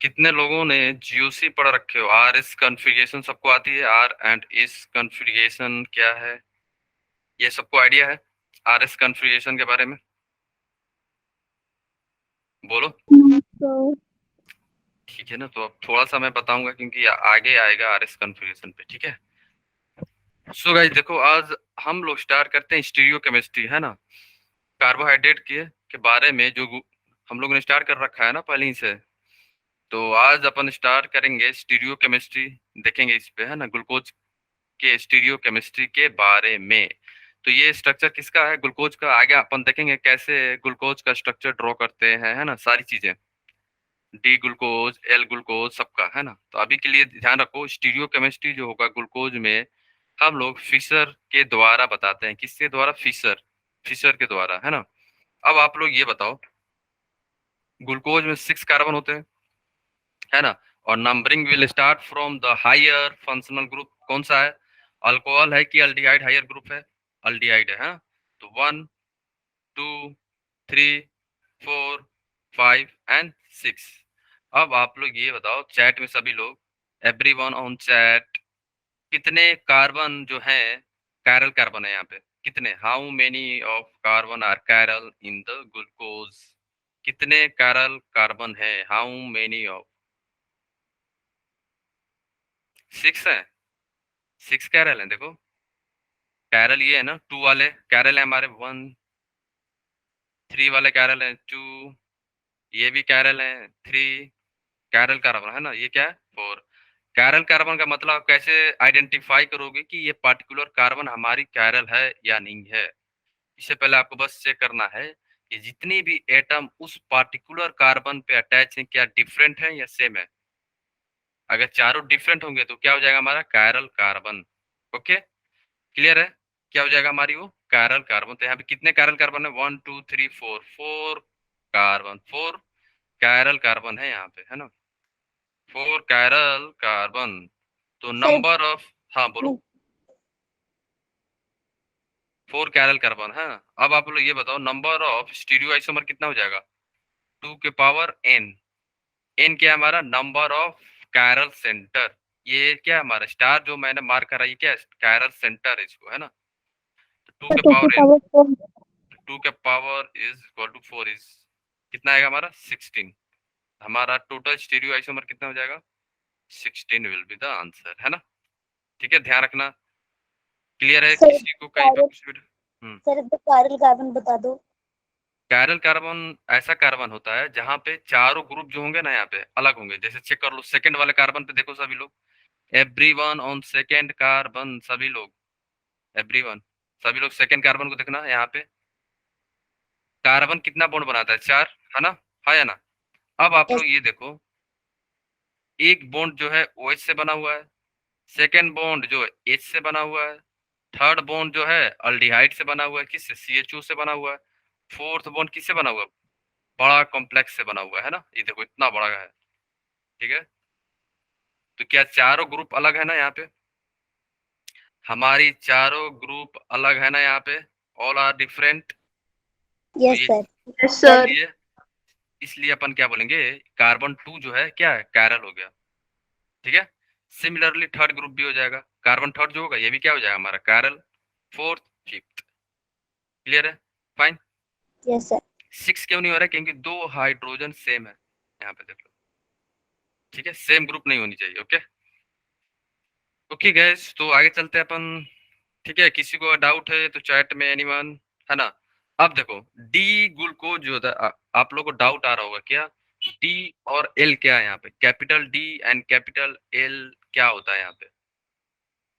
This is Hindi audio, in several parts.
कितने लोगों ने जीओसी पढ़ रखे हो? आर एस कॉन्फ़िगरेशन सबको आती है? आर एंड एस कॉन्फ़िगरेशन क्या है, ये सबको आइडिया है आर एस कॉन्फ़िगरेशन के बारे में? बोलो। तो ठीक है ना, तो अब थोड़ा सा मैं बताऊंगा क्योंकि आगे आएगा आर एस कॉन्फ़िगरेशन पे। ठीक है, सो गाइस देखो, आज हम लोग स्टार्ट करते हैं स्टीरियो केमिस्ट्री, है ना। कार्बोहाइड्रेट के बारे में जो हम लोग ने स्टार्ट कर रखा है ना पहले ही से। तो आज अपन स्टार्ट करेंगे स्टीरियो केमिस्ट्री, देखेंगे इस पे, है ना, ग्लूकोज के स्टीरियो केमिस्ट्री के बारे में। तो ये स्ट्रक्चर किसका है, ग्लूकोज का। आगे अपन देखेंगे कैसे ग्लूकोज का स्ट्रक्चर ड्रॉ करते हैं, है ना, सारी चीजें, डी ग्लूकोज, एल ग्लूकोज, सबका, है ना। तो अभी के लिए ध्यान रखो, स्टीरियो केमिस्ट्री जो होगा ग्लूकोज में, हम लोग फिशर के द्वारा बताते हैं। किसके द्वारा? फिशर, फिशर के द्वारा, है ना। अब आप लोग ये बताओ, ग्लूकोज में 6 कार्बन होते हैं, है ना। और numbering will start from the higher functional group. कौन सा है? अल्कोहल है कि अल्डिहाइड हायर ग्रुप है? अल्डिहाइड है, हाँ। तो 1 2 3 4 5 एंड 6। अब आप लोग ये बताओ, चैट में सभी लोग, एवरी वन ऑन चैट, कितने कार्बन जो है, कैरल कार्बन है यहाँ पे, कितने? How many of carbon are chiral in the glucose? कितने कैरल कार्बन है? How many of? 6 है। 6 कैरल है, देखो। कैरल ये है ना, 2 वाले कैरल है हमारे, 1 3 वाले कैरल है, 2, ये भी कैरल है, 3 कैरल कार्बन, है ना। ये क्या है? 4 कैरल कार्बन। का मतलब आप कैसे आइडेंटिफाई करोगे कि ये पार्टिकुलर कार्बन हमारी कैरल है या नहीं है? इससे पहले आपको बस चेक करना है कि जितनी भी एटम उस पार्टिकुलर कार्बन पे अटैच हैं, क्या डिफरेंट है या सेम है। अगर चारों डिफरेंट होंगे तो क्या हो जाएगा हमारा? Carol carbon. ओके, क्लियर है? क्या हो जाएगा हमारी वो? Chiral carbon. तो यहाँ पे कितने कैरल कार्बन है? 1 2 3 4, 4 कार्बन, 4 कैरल कार्बन है यहाँ पे, है ना। 4 कैरल कार्बन। तो सर नंबर ऑफ, हाँ बोलो। 4 कैरल कार्बन है। अब आप लोग ये बताओ, नंबर ऑफ स्टीरियो आइसोमर कितना हो जाएगा? 2 के पावर n। n क्या है हमारा? Number of chiral center. ये क्या है हमारा स्टार जो मैंने मार्क करा, ये क्या है? कैरल सेंटर है इसको, है ना। तो टू के टू की पावर n, पावर 4। 2 के power is equal to 4 is, कितना आएगा हमारा? 16। हमारा टोटल स्टीरियो आइसोमर कितना हो जाएगा? 16 विल बी द आंसर, है ना। ठीक है, ध्यान रखना। क्लियर है सर किसी को कहीं पर कुछ भी? पैरल कार्बन बता दो। कैरल कार्बन ऐसा कार्बन होता है जहां पे चारों ग्रुप जो होंगे ना यहाँ पे अलग होंगे। जैसे चेक कर लो, सेकंड वाले कार्बन पे देखो सभी लोग, एवरीवन ऑन सेकंड कार्बन, सभी लोग, एवरीवन, सभी लोग सेकंड कार्बन को देखना यहाँ पे। कार्बन कितना बॉन्ड बनाता है? 4, है ना, है या ना। अब आप यस। लोग ये देखो, एक बॉन्ड जो है ओ OH से बना हुआ है, सेकंड बॉन्ड जो है H से बना हुआ है, थर्ड बॉन्ड जो है अल्डिहाइड से बना हुआ है, किससे? CHO से बना हुआ है। फोर्थ बॉन्ड किससे बना हुआ है? बड़ा कॉम्प्लेक्स से बना हुआ है ना, ये देखो इतना बड़ा है। ठीक है, तो क्या चारों ग्रुप अलग है ना यहाँ पे? हमारी चारों ग्रुप अलग है ना यहाँ पे, ऑल आर डिफरेंट। तो यस ये, सर। Yes sir. इसलिए इसलिए अपन क्या बोलेंगे, कार्बन 2 जो है क्या है? कैरल हो गया। ठीक है, सिमिलरली थर्ड ग्रुप भी हो जाएगा, कार्बन थर्ड जो होगा ये भी क्या हो जाएगा हमारा? कैरल। Fourth, fifth. क्लियर है? फाइन। Yes sir. 6 क्यों नहीं हो रहा है? क्योंकि 2 हाइड्रोजन सेम है, यहाँ पे देख लो। ठीक है, सेम ग्रुप नहीं होनी चाहिए। ओके, ओके गैस, तो आगे चलते हैं अपन। ठीक है, किसी को डाउट है तो चैट में, एनीवन, है ना। अब देखो, डी ग्लूकोज जो होता है, आप लोगों को डाउट आ रहा होगा क्या, डी और एल क्या है यहाँ पे? Capital D and capital L क्या होता है यहाँ पे?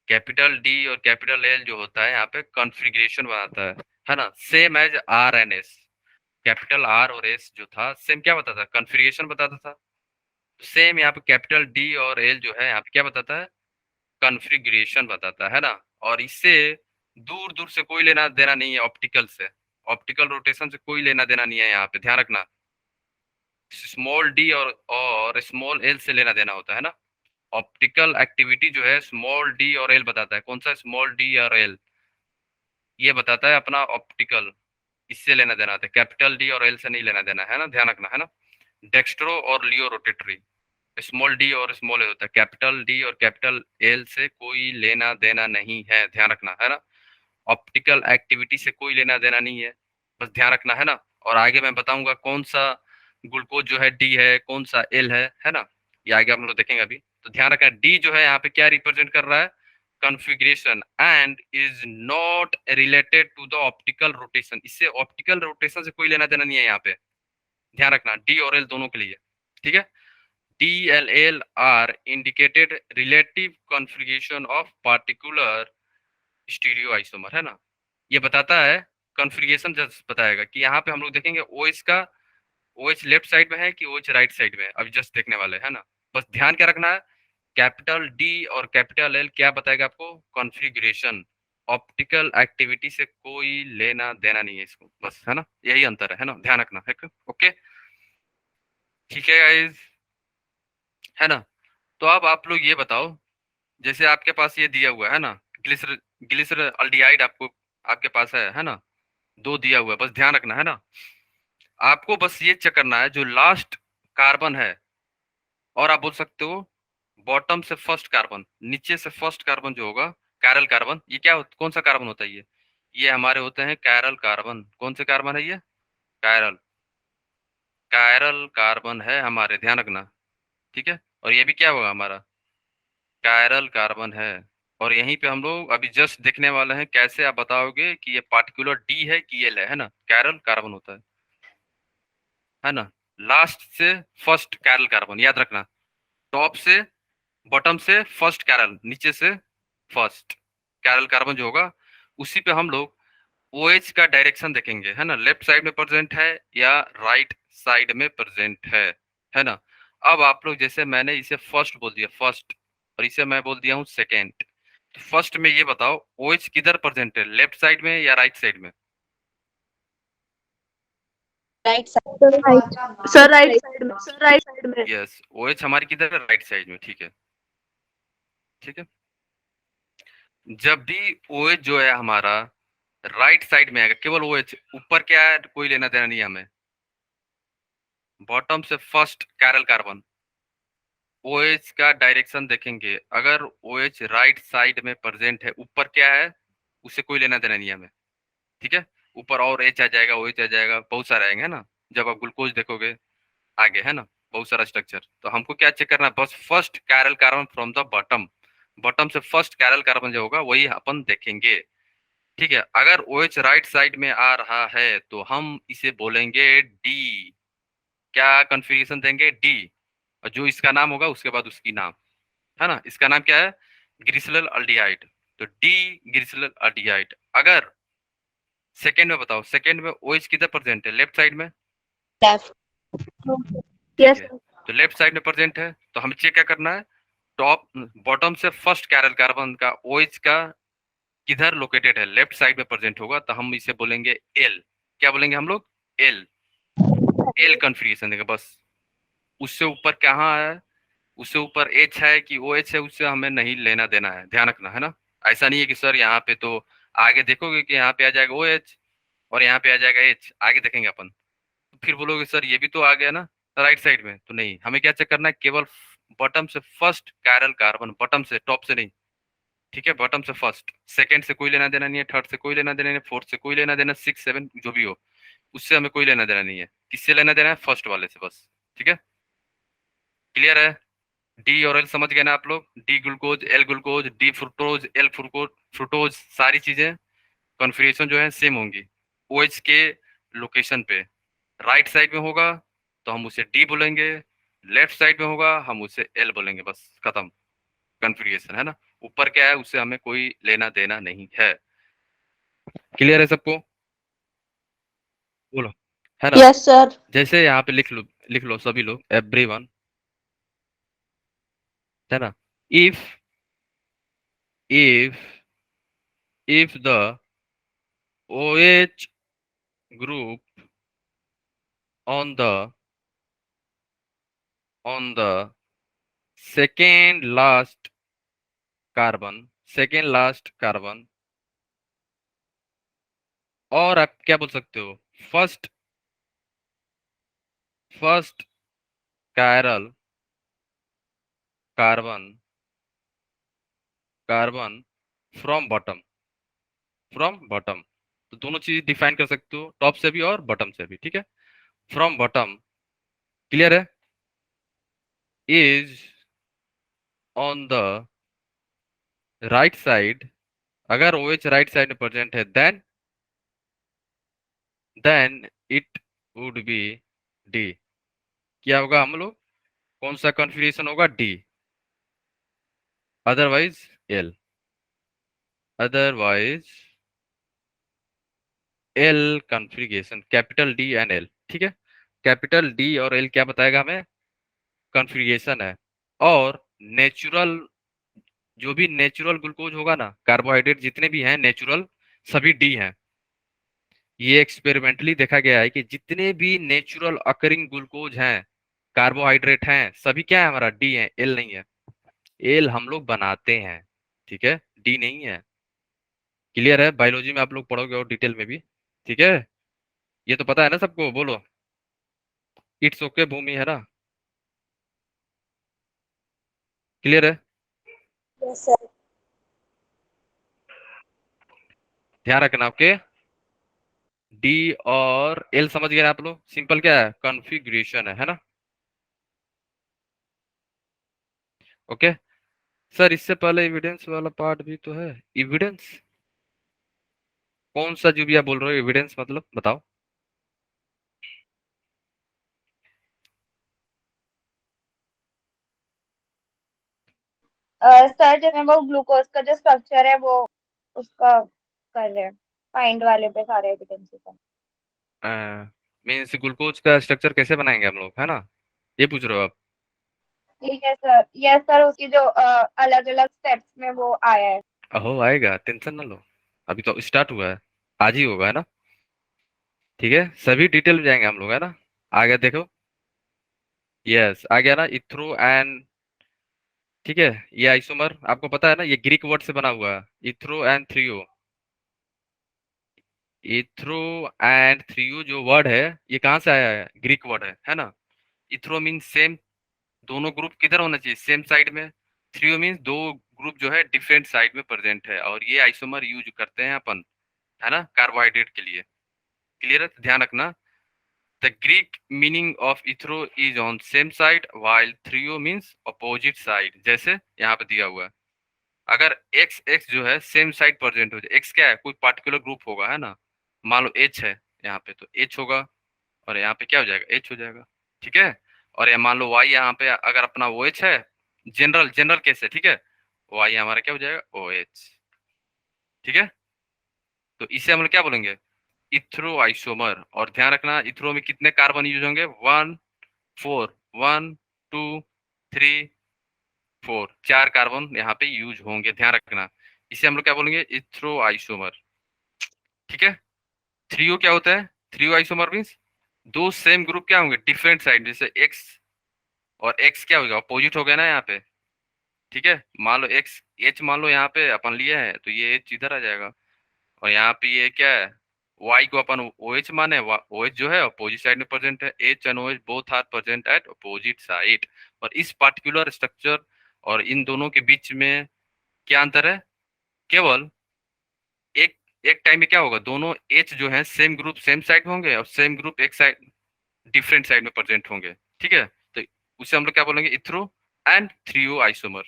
कैपिटल डी और कैपिटल एल जो होता है यहाँ पे कॉन्फ़िगरेशन बनाता है ना, same as R and S. Capital R और एस जो था सेम क्या बताता था? कॉन्फ़िगरेशन बताता था। सेम यहाँ पे कैपिटल डी और एल जो है यहाँ पे क्या बताता है? कॉन्फ़िगरेशन बताता है ना। और इससे दूर दूर से कोई लेना देना नहीं है, ऑप्टिकल से, ऑप्टिकल रोटेशन से कोई लेना देना नहीं है यहाँ पे, ध्यान रखना। स्मॉल डी और स्मॉल एल से लेना देना होता है ना। ऑप्टिकल एक्टिविटी जो है स्मॉल डी और एल बताता है। कौन सा? स्मॉल डी और एल, ये बताता है अपना ऑप्टिकल, इससे लेना देना होता है। कैपिटल डी और एल से नहीं लेना देना है ना, ध्यान रखना, है ना। डेक्स्ट्रो और लियो रोटेटरी, स्मॉल डी और स्मॉल एल होता है, कैपिटल डी और कैपिटल एल से कोई लेना देना नहीं है, ध्यान रखना है ना। ऑप्टिकल एक्टिविटी से कोई लेना देना नहीं है, बस ध्यान रखना है ना। और आगे मैं बताऊंगा कौन सा ग्लूकोज जो है डी है, कौन सा एल है ना। ये आगे हम लोग देखेंगे अभी। तो ध्यान रखना डी जो है यहाँ पे क्या रिप्रेजेंट कर रहा है, configuration, and is not related to the optical rotation. इससे ऑप्टिकल रोटेशन से कोई लेना देना नहीं है यहाँ पे, ध्यान रखना, डी और एल दोनों के लिए। ठीक है, D L L R indicated relative configuration of particular stereo isomer, है ना। ये बताता है कॉन्फ़िगरेशन, जस्ट बताएगा कि यहाँ पे हम लोग देखेंगे ओएच का, ओएच लेफ्ट साइड में है कि ओएच राइट साइड में है, अभी जस्ट देखने वाले है ना। बस ध्यान क्या रखना है, कैपिटल डी और कैपिटल एल क्या बताएगा आपको, कॉन्फ़िगरेशन। ऑप्टिकल एक्टिविटी से कोई लेना देना नहीं है इसको, बस है ना, यही अंतर है ना, ध्यान रखना है। ओके, ठीक है गाइस, है ना। तो अब आप लोग ये बताओ, जैसे आपके पास ये दिया हुआ है ना, ग्लिसर ग्लिसर अल्डिहाइड आपको आपके पास है ना, दो दिया हुआ है, बस ध्यान रखना है ना। आपको बस ये चेक करना है जो लास्ट कार्बन है, और आप बोल सकते हो बॉटम से फर्स्ट कार्बन, नीचे से फर्स्ट कार्बन जो होगा, कैरल कार्बन, ये कौन सा कार्बन होता है ये हमारे होते हैं कैरल कार्बन। कौन से कार्बन है ये, कैरल, कैरल कार्बन है हमारे, ध्यान रखना। ठीक है, और ये भी क्या होगा हमारा, कैरल कार्बन है। और यहीं पे हम लोग अभी जस्ट देखने वाले हैं कैसे आप बताओगे कि ये पार्टिकुलर डी है कि एल है ना। कैरल कार्बन होता है ना, लास्ट से फर्स्ट कैरल कार्बन, याद रखना। टॉप से बॉटम से फर्स्ट कैरल, नीचे से फर्स्ट कैरल कार्बन जो होगा, उसी पे हम लोग ओएच का डायरेक्शन देखेंगे, है ना, लेफ्ट साइड में प्रेजेंट है या राइट साइड में प्रेजेंट है ना। अब आप लोग, जैसे मैंने इसे फर्स्ट बोल दिया, फर्स्ट, और इसे मैं बोल दिया हूँ सेकेंड। तो फर्स्ट में ये बताओ ओएच किधर प्रेजेंट है, लेफ्ट साइड में या राइट साइड में। Right sir right, sir right side में, सर राइट साइड में। यस, ओएच हमारी किधर है, राइट साइड में। ठीक है, ठीक है। जब भी ओएच जो है हमारा राइट साइड में आएगा, केवल ओएच, ऊपर क्या है कोई लेना देना नहीं है हमें, बॉटम से फर्स्ट कैरल कार्बन, ओएच का डायरेक्शन देखेंगे, अगर ओएच राइट साइड में प्रेजेंट है, ऊपर क्या है उससे कोई लेना देना नहीं है हमें। ठीक है, ऊपर और एच आ जाएगा, ओएच आ जाएगा, बहुत सारे आएंगे, है ना। जब आप ग्लूकोज देखोगे आगे, है ना, बहुत सारा स्ट्रक्चर, तो हमको क्या चेक करना है, बस first chiral carbon from the bottom, bottom से फर्स्ट कैरल कार्बन जो होगा वही अपन देखेंगे। ठीक है, अगर OH राइट साइड में आ रहा है तो हम इसे बोलेंगे डी, क्या कॉन्फ़िगरेशन देंगे, डी, और जो इसका नाम होगा उसके बाद उसकी नाम, है ना, इसका नाम क्या है, ग्लिसरॉल अल्डिहाइड। तो डी ग्लिसरॉल अल्डिहाइड। अगर सेकेंड में बताओ, सेकेंड में OH किधर प्रेजेंट है, लेफ्ट साइड में, लेफ्ट ठीक यस है। सर। तो लेफ्ट साइड में प्रेजेंट है, तो हमें चेक क्या करना है, टॉप बॉटम से फर्स्ट कैरल कार्बन का OH का किधर लोकेटेड है, लेफ्ट साइड में प्रेजेंट होगा, तो हम इसे बोलेंगे एल। क्या बोलेंगे हम लोग, एल, एल कॉन्फ़िगरेशन देगा बस। उससे ऊपर कहाँ है, उससे ऊपर एच है कि ओ एच है, उससे हमें नहीं लेना देना है, ध्यान रखना है ना। ऐसा नहीं है कि सर यहाँ पे तो आगे देखोगे कि यहाँ पे आ जाएगा ओ एच और यहाँ पे आ जाएगा एच, आगे देखेंगे अपन, तो फिर बोलोगे सर ये भी तो आ गया ना राइट साइड में, तो नहीं, हमें क्या चेक करना है, केवल बॉटम से फर्स्ट कैरल कार्बन, बॉटम से, टॉप से नहीं। ठीक है, बॉटम से फर्स्ट, सेकंड से कोई लेना देना नहीं है, थर्ड से कोई लेना देना नहीं है, फोर्थ से कोई लेना देना, सिक्स सेवन जो भी हो, उससे हमें कोई लेना देना नहीं है। किससे लेना देना है, फर्स्ट वाले से बस। ठीक है, क्लियर है। डी और एल समझ गए ना आप लोग, D glucose, L glucose, D fructose, L fructose, fructose, सारी चीजें कॉन्फ़िगरेशन जो है सेम होंगी। ओएच के लोकेशन पे राइट साइड में होगा तो हम उसे डी बोलेंगे, लेफ्ट साइड में होगा हम उसे एल बोलेंगे, बस खत्म, कॉन्फ़िगरेशन, है ना। ऊपर क्या है उससे हमें कोई लेना देना नहीं है। क्लियर है सबको, बोलो, है ना। Yes sir. जैसे यहाँ पे लिख लो सभी लोग, एवरीवन, है ना। If if if the OH group on the second last carbon, और आप क्या बोल सकते हो, first first chiral carbon carbon from bottom तो दोनों चीज डिफाइन कर सकते हो, टॉप से भी और बॉटम से भी, ठीक है। फ्रॉम बॉटम, क्लियर है, is on the right side, अगर OH राइट साइड में प्रेजेंट है, then it would be D. क्या होगा हम लोग, कौन सा कॉन्फ़िगरेशन होगा, D, otherwise L, otherwise L configuration, capital D and L, ठीक है। कैपिटल डी और एल क्या बताएगा हमें, कॉन्फ़िगरेशन है। और नेचुरल, जो भी नेचुरल ग्लूकोज होगा ना, कार्बोहाइड्रेट जितने भी हैं नेचुरल, सभी डी हैं। ये एक्सपेरिमेंटली देखा गया है कि जितने भी नेचुरल अकरिंग ग्लूकोज हैं, कार्बोहाइड्रेट हैं, सभी क्या है, हमारा डी है, एल नहीं है। एल हम लोग बनाते हैं, ठीक है, डी नहीं है। क्लियर है, बायोलॉजी में आप लोग पढ़ोगे और डिटेल में भी, ठीक है। ये तो पता है ना सबको, बोलो इट्स ओके भूमि, है ना, क्लियर है। Yes, sir. ध्यान रखना, ओके। डी और एल समझ गए ना आप लोग, सिंपल क्या है, कॉन्फ़िगरेशन है ना, ओके। सर इससे पहले एविडेंस वाला पार्ट भी तो है, एविडेंस कौन सा, जो भी आप बोल रहे हो एविडेंस मतलब बताओ। सर जो है वो ग्लूकोज का जो स्ट्रक्चर है वो उसका कर रहे हैं, फाइंड वाले पे सारे एविडेंसेस हैं। मीन्स ग्लूकोज का स्ट्रक्चर कैसे बनाएंगे हम लोग, है ना, ये पूछ रहे हो आप। ठीक है सर, यस सर, उसकी जो अलग अलग स्टेप्स में वो आया है। हो आएगा, टेंशन ना लो, अभी तो स्टार्ट हुआ है, आज ही होगा, है ना, ठीक है। सभी डिटेल में जाएंगे हम लोग, है ना। आ गया देखो, यस आ गया ना, इथ्रो एंड, ठीक है। ये आइसोमर आपको पता है ना, ये ग्रीक वर्ड से बना हुआ है, इथ्रो एंड थ्रियो। इथ्रो एंड थ्रियो जो वर्ड है, ये कहाँ से आया है, ग्रीक वर्ड है ना। इथ्रो मीन सेम, दोनों ग्रुप किधर होना चाहिए, सेम साइड में। थ्रियो मीन्स दो ग्रुप जो है डिफरेंट साइड में प्रेजेंट है, और ये आइसोमर यूज करते हैं अपन, है ना, कार्बोहाइड्रेट के लिए। क्लियर है, तो ध्यान रखना। The Greek meaning of erythro is on same side while threo means opposite side, जैसे यहाँ पे दिया हुआ है। अगर एक्स एक्स जो है सेम साइड प्रेजेंट हो जाए, एक्स क्या है, कोई पार्टिकुलर ग्रुप होगा, है ना। मान लो एच है यहाँ पे, तो एच होगा, और यहाँ पे क्या हो जाएगा, एच हो जाएगा, ठीक है। और ये मान लो वाई यहाँ पे अगर अपना ओ एच है, जनरल जनरल केस है, ठीक है, वाई हमारा क्या हो जाएगा, ओ एच, ठीक है। तो इसे हम लोग क्या बोलेंगे, इथ्रो आइसोमर। और ध्यान रखना, इथ्रो में कितने कार्बन यूज होंगे, 1 4, 1 2 3 4, 4 कार्बन यहाँ पे यूज होंगे, ध्यान रखना। इसे हम लोग क्या बोलेंगे, इथ्रो आइसोमर, ठीक है। थ्रियो क्या होता है, थ्रियो आइसोमर मीन्स दो सेम ग्रुप क्या होंगे, डिफरेंट साइड, जैसे एक्स और एक्स क्या होगा, अपोजिट हो गया ना यहाँ पे, ठीक है। मान लो एक्स एच, मान लो यहाँ पे अपन लिए हैं, तो ये एच इधर आ जाएगा, और यहाँ पे ये क्या है, वाई को अपन ओ एच माने, ओ एच जो है अपोजिट साइड में प्रेजेंट है, H and O H both are present at opposite side. और इस पार्टिकुलर स्ट्रक्चर और इन दोनों के बीच में क्या अंतर है, केवल एक एक टाइम में क्या होगा, दोनों एच जो है सेम ग्रुप सेम साइड होंगे, और सेम ग्रुप एक साइड डिफरेंट साइड में प्रेजेंट होंगे, ठीक है। तो उसे हम लोग क्या बोलेंगे, इथ्रो एंड थ्रियो आइसोमर,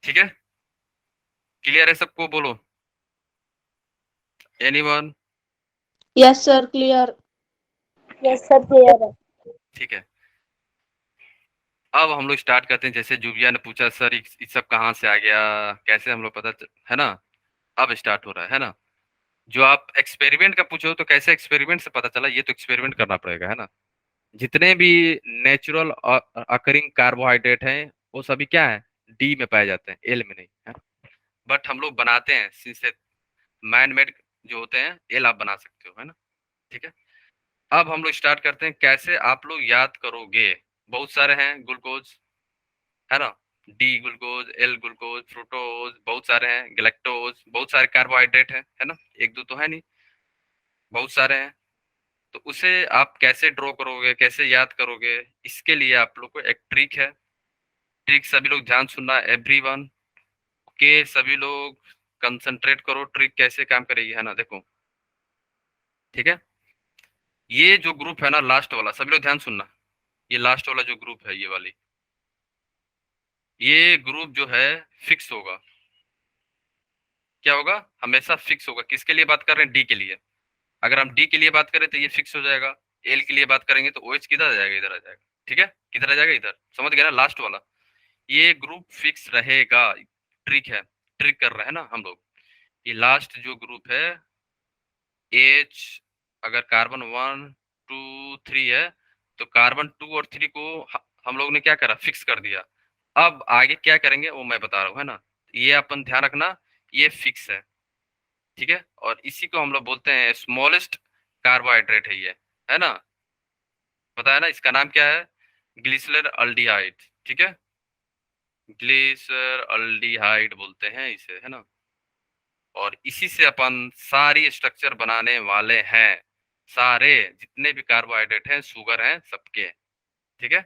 ठीक है। क्लियर है सबको, बोलो anyone. Yes, sir. Clear. Yes sir, clear है। ठीक है, अब हम लोग स्टार्ट करते हैं। जैसे जुबिया ने पूछा सर ये सब कहाँ से आ गया, कैसे हम लोग है ना। अब स्टार्ट हो रहा है ना। जो आप एक्सपेरिमेंट का पूछो तो कैसे एक्सपेरिमेंट से पता चला, ये तो एक्सपेरिमेंट करना पड़ेगा, है ना। जितने भी नेचुरल अकरिंग कार्बोहाइड्रेट हैं, वो सभी क्या है, डी में पाए जाते हैं, एल में नहीं, है। बट हम लोग बनाते हैं सिंसे मैन मेड जो होते हैं, एल आप बना सकते हो, है ना, ठीक है। अब हम लोग स्टार्ट करते हैं, कैसे आप लोग याद करोगे। बहुत सारे हैं ग्लूकोज, है ना, D glucose, L glucose, fructose, बहुत सारे हैं, गैलेक्टोज, बहुत सारे कार्बोहाइड्रेट है ना, एक दो तो है नहीं, बहुत सारे हैं। तो उसे आप कैसे ड्रॉ करोगे, कैसे याद करोगे, इसके लिए आप लोग को एक ट्रिक है, ट्रिक सभी लोग ध्यान सुनना, एवरीवन। ओके, सभी लोग कंसंट्रेट करो, ट्रिक कैसे काम करेगी, है ना, देखो। ठीक है, ये जो ग्रुप है ना लास्ट वाला, सभी लोग ध्यान सुनना, ये लास्ट वाला जो ग्रुप है, ये वाली, ये ग्रुप जो है फिक्स होगा। क्या होगा? हमेशा फिक्स होगा। किसके लिए बात कर रहे हैं? डी के लिए। अगर हम डी के लिए बात करें तो ये फिक्स हो जाएगा। एल के लिए बात करेंगे तो ओएच किधर आ जाएगा? इधर आ जाएगा। ठीक है, किधर आ जाएगा? इधर। समझ गए ना, लास्ट वाला। ये ग्रुप फिक्स रहेगा। ट्रिक है, ट्रिक कर रहे हैं ना हम लोग। ये लास्ट जो ग्रुप है एच, अगर कार्बन 1 2 3 है तो कार्बन 2 और 3 को हम लोग ने क्या करा? फिक्स कर दिया। अब आगे क्या करेंगे वो मैं बता रहा हूँ, है ना। ये अपन ध्यान रखना, ये फिक्स है। ठीक है, और इसी को हम लोग बोलते हैं स्मॉलेस्ट कार्बोहाइड्रेट है ये, है ना। पता है ना इसका नाम क्या है? Glycerol aldehyde. ठीक है, ग्लिसरॉल अल्डिहाइड बोलते हैं इसे, है ना। और इसी से अपन सारी स्ट्रक्चर बनाने वाले हैं, सारे जितने भी कार्बोहाइड्रेट हैं, शुगर हैं, सबके। ठीक है,